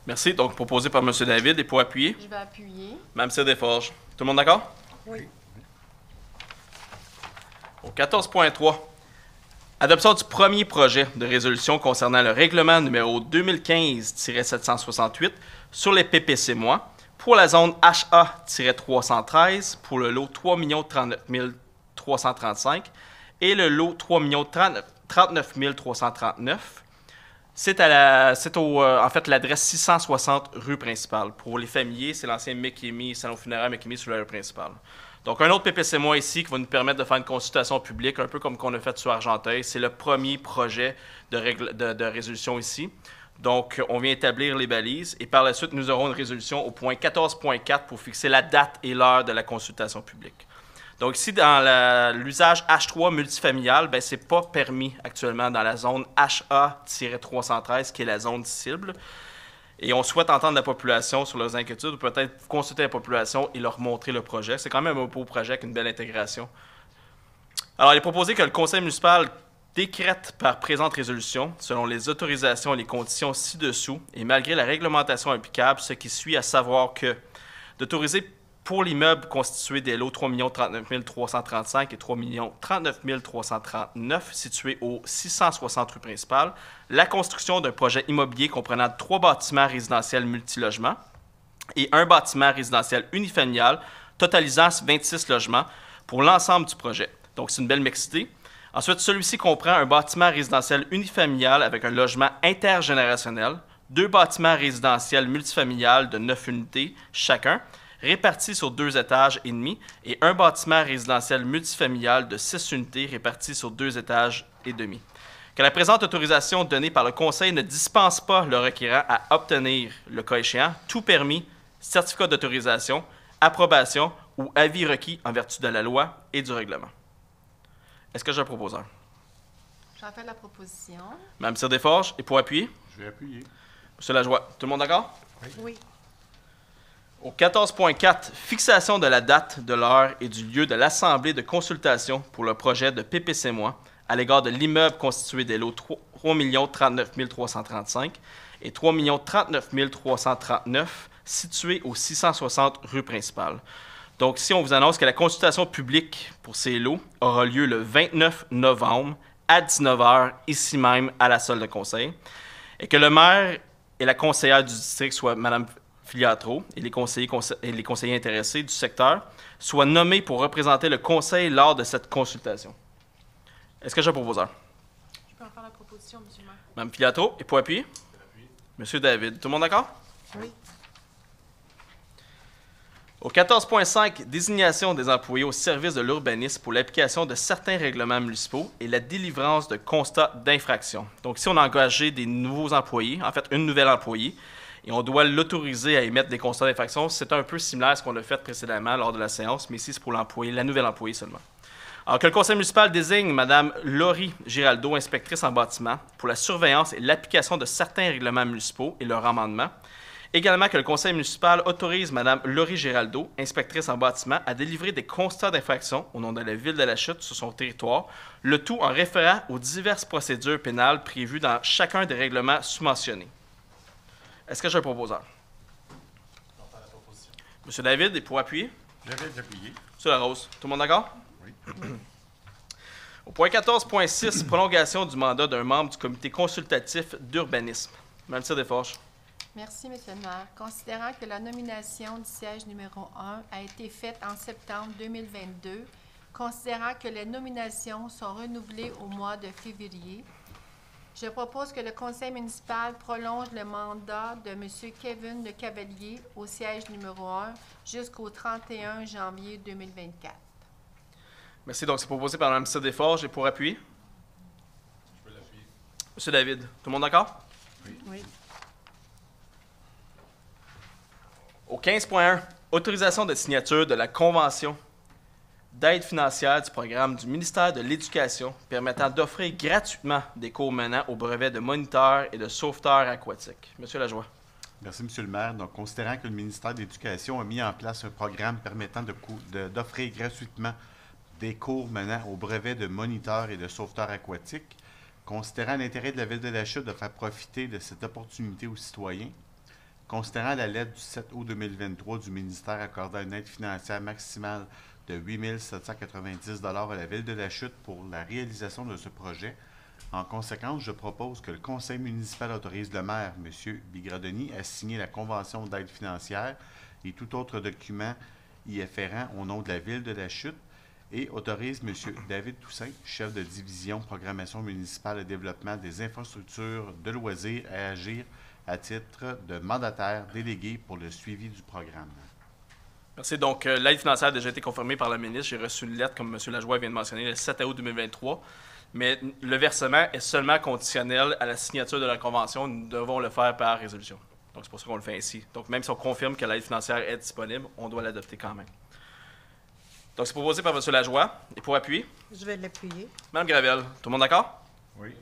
Merci. Donc, proposé par M. David. Et pour appuyer? Je vais appuyer. Mme Desforges. Tout le monde d'accord? Oui. Au 14.3, adoption du premier projet de résolution concernant le règlement numéro 2015-768 sur les PPC-moi pour la zone HA-313 pour le lot 3 039 335 et le lot 3 039 339. C'est en fait l'adresse 660 rue principale. Pour les familiers, c'est l'ancien McKimmey, salon funéraire McKimmey sur la rue principale. Donc, un autre PPC-moi ici qui va nous permettre de faire une consultation publique, un peu comme qu'on a fait sur Argenteuil. C'est le premier projet de résolution ici. Donc, on vient établir les balises et par la suite, nous aurons une résolution au point 14.4 pour fixer la date et l'heure de la consultation publique. Donc, ici, dans l'usage H3 multifamilial, ce n'est pas permis actuellement dans la zone HA-313, qui est la zone cible. Et on souhaite entendre la population sur leurs inquiétudes, ou peut-être consulter la population et leur montrer le projet. C'est quand même un beau projet avec une belle intégration. Alors, il est proposé que le conseil municipal décrète par présente résolution, selon les autorisations et les conditions ci-dessous, et malgré la réglementation applicable, ce qui suit, à savoir que d'autoriser pour l'immeuble constitué des lots 3 039 335 et 3 039 339 situés au 660 rue principale, la construction d'un projet immobilier comprenant 3 bâtiments résidentiels multilogements et un bâtiment résidentiel unifamilial totalisant 26 logements pour l'ensemble du projet. Donc, c'est une belle mixité. Ensuite, celui-ci comprend un bâtiment résidentiel unifamilial avec un logement intergénérationnel, 2 bâtiments résidentiels multifamiliales de 9 unités chacun, répartis sur 2 étages et demi, et un bâtiment résidentiel multifamilial de 6 unités répartis sur 2 étages et demi. Que la présente autorisation donnée par le Conseil ne dispense pas le requérant à obtenir, le cas échéant, tout permis, certificat d'autorisation, approbation ou avis requis en vertu de la loi et du règlement. Est-ce que j'ai un proposeur? J'en fais la proposition. Mme Desforges, et pour appuyer? Je vais appuyer. M. Lajoie, tout le monde d'accord? Oui. Au 14.4, fixation de la date, de l'heure et du lieu de l'assemblée de consultation pour le projet de PPC-moi à l'égard de l'immeuble constitué des lots 3 039 335 et 3 039 339 situés au 660 rue principale. Donc, si on vous annonce que la consultation publique pour ces lots aura lieu le 29 novembre à 19h, ici même, à la salle de conseil, et que le maire et la conseillère du district, soit Mme Filiatro, et les conseillers intéressés du secteur, soient nommés pour représenter le conseil lors de cette consultation. Est-ce que j'ai un proposeur? Je peux en faire la proposition, M. le maire. Mme Filiatro, et pour appuyer? M. David. Tout le monde d'accord? Oui. Au 14.5, désignation des employés au service de l'urbanisme pour l'application de certains règlements municipaux et la délivrance de constats d'infraction. Donc, si on a engagé des nouveaux employés, en fait, une nouvelle employée, et on doit l'autoriser à émettre des constats d'infraction, c'est un peu similaire à ce qu'on a fait précédemment lors de la séance, mais ici, c'est pour l'employé, la nouvelle employée seulement. Alors que le conseil municipal désigne Mme Laurie Giraldo, inspectrice en bâtiment, pour la surveillance et l'application de certains règlements municipaux et leur amendement. Également que le conseil municipal autorise Mme Laurie Giraldo, inspectrice en bâtiment, à délivrer des constats d'infraction au nom de la ville de La Chute sur son territoire, le tout en référant aux diverses procédures pénales prévues dans chacun des règlements sous-mentionnés. Est-ce que j'ai un proposeur? M. David, et pour appuyer? Je vais appuyer. M. Larose, tout le monde d'accord? Oui. Au point 14.6, prolongation du mandat d'un membre du comité consultatif d'urbanisme. Mme Desforges. Merci, M. le maire. Considérant que la nomination du siège numéro 1 a été faite en septembre 2022, considérant que les nominations sont renouvelées au mois de février, je propose que le conseil municipal prolonge le mandat de M. Kevin Le Cavalier au siège numéro 1 jusqu'au 31 janvier 2024. Merci. Donc, c'est proposé par Mme Desforges. Et pour appuyer? Je peux l'appuyer. M. David, tout le monde d'accord? Oui. Au 15.1, autorisation de signature de la convention d'aide financière du programme du ministère de l'Éducation permettant d'offrir gratuitement des cours menant au brevet de moniteur et de sauveteur aquatique. Monsieur Lajoie. Merci, M. le maire. Donc, considérant que le ministère de l'Éducation a mis en place un programme permettant d'offrir gratuitement des cours menant au brevet de moniteur et de sauveteur aquatique, considérant l'intérêt de la Ville de La Chute de faire profiter de cette opportunité aux citoyens, considérant la lettre du 7 août 2023 du ministère accordant une aide financière maximale de 8 790 $ à la Ville de La Chute pour la réalisation de ce projet, en conséquence, je propose que le conseil municipal autorise le maire, M. Bigradoni, à signer la convention d'aide financière et tout autre document y afférent au nom de la Ville de La Chute et autorise M. David Toussaint, chef de division programmation municipale et développement des infrastructures de loisirs, à agir à titre de mandataire délégué pour le suivi du programme. Merci. Donc, l'aide financière a déjà été confirmée par la ministre. J'ai reçu une lettre, comme M. Lajoie vient de mentionner, le 7 août 2023. Mais le versement est seulement conditionnel à la signature de la convention. Nous devons le faire par résolution. Donc, c'est pour ça qu'on le fait ainsi. Donc, même si on confirme que l'aide financière est disponible, on doit l'adopter quand même. Donc, c'est proposé par M. Lajoie. Et pour appuyer? Je vais l'appuyer. Mme Gravel, tout le monde d'accord? Oui.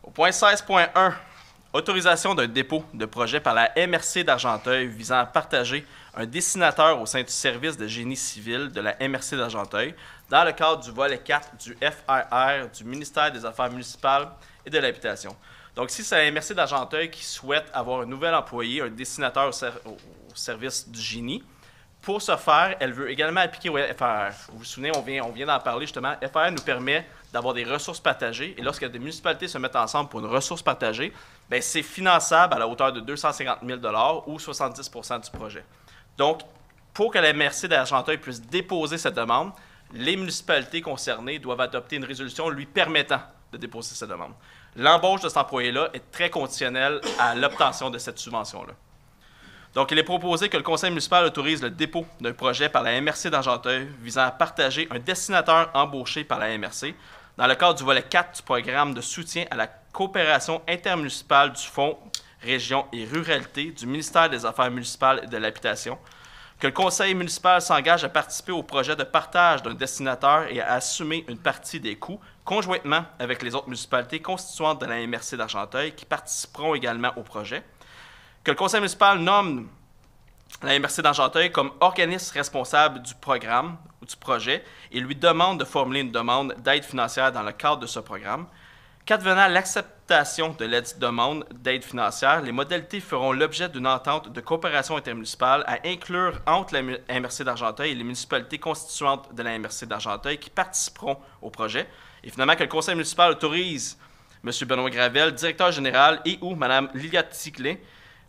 Au point 16.1, autorisation d'un dépôt de projet par la MRC d'Argenteuil visant à partager un dessinateur au sein du service de génie civil de la MRC d'Argenteuil dans le cadre du volet 4 du FRR du ministère des Affaires municipales et de l'Habitation. Donc, si c'est la MRC d'Argenteuil qui souhaite avoir un nouvel employé, un dessinateur au service du génie, pour ce faire, elle veut également appliquer au FRR. Vous vous souvenez, on vient d'en parler justement. FRR nous permet d'avoir des ressources partagées. Et lorsque des municipalités se mettent ensemble pour une ressource partagée, bien, c'est finançable à la hauteur de 250 000 $ ou 70 % du projet. Donc, pour que la MRC d'Argenteuil puisse déposer cette demande, les municipalités concernées doivent adopter une résolution lui permettant de déposer cette demande. L'embauche de cet employé-là est très conditionnelle à l'obtention de cette subvention-là. Donc, il est proposé que le conseil municipal autorise le dépôt d'un projet par la MRC d'Argenteuil visant à partager un dessinateur embauché par la MRC dans le cadre du volet 4 du programme de soutien à la coopération intermunicipale du Fonds Région et Ruralité du ministère des Affaires municipales et de l'Habitation, que le conseil municipal s'engage à participer au projet de partage d'un destinateur et à assumer une partie des coûts conjointement avec les autres municipalités constituantes de la MRC d'Argenteuil qui participeront également au projet, que le conseil municipal nomme la MRC d'Argenteuil comme organisme responsable du programme du projet et lui demande de formuler une demande d'aide financière dans le cadre de ce programme. Qu'advenant l'acceptation de la demande d'aide financière, les modalités feront l'objet d'une entente de coopération intermunicipale à inclure entre la MRC d'Argenteuil et les municipalités constituantes de la MRC d'Argenteuil qui participeront au projet. Et finalement, que le conseil municipal autorise M. Benoît Gravel, directeur général, et ou Mme Lilia Ticlé,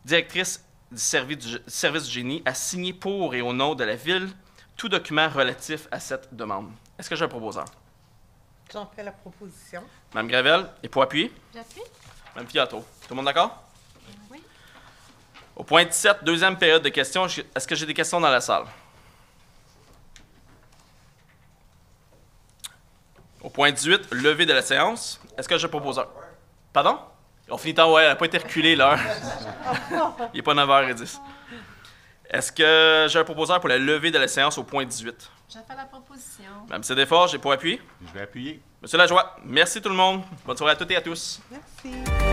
directrice du service du génie, à signer pour et au nom de la Ville tout document relatif à cette demande. Est-ce que j'ai un proposeur? J'en fais la proposition. Mme Gravel, et pour appuyer? J'appuie. Mme Fiato. Tout le monde d'accord? Oui. Au point 17, deuxième période de questions. Est-ce que j'ai des questions dans la salle? Au point 18, levée de la séance. Est-ce que j'ai un proposeur? Pardon? On finit tard, ouais, elle n'a pas été reculée l'heure. Il n'est pas 9h10. Est-ce que j'ai un proposeur pour la levée de la séance au point 18? Je fais la proposition. Mme Cédéfort, j'ai pour appuyer? Je vais appuyer. Monsieur Lajoie, merci tout le monde. Bonne soirée à toutes et à tous. Merci.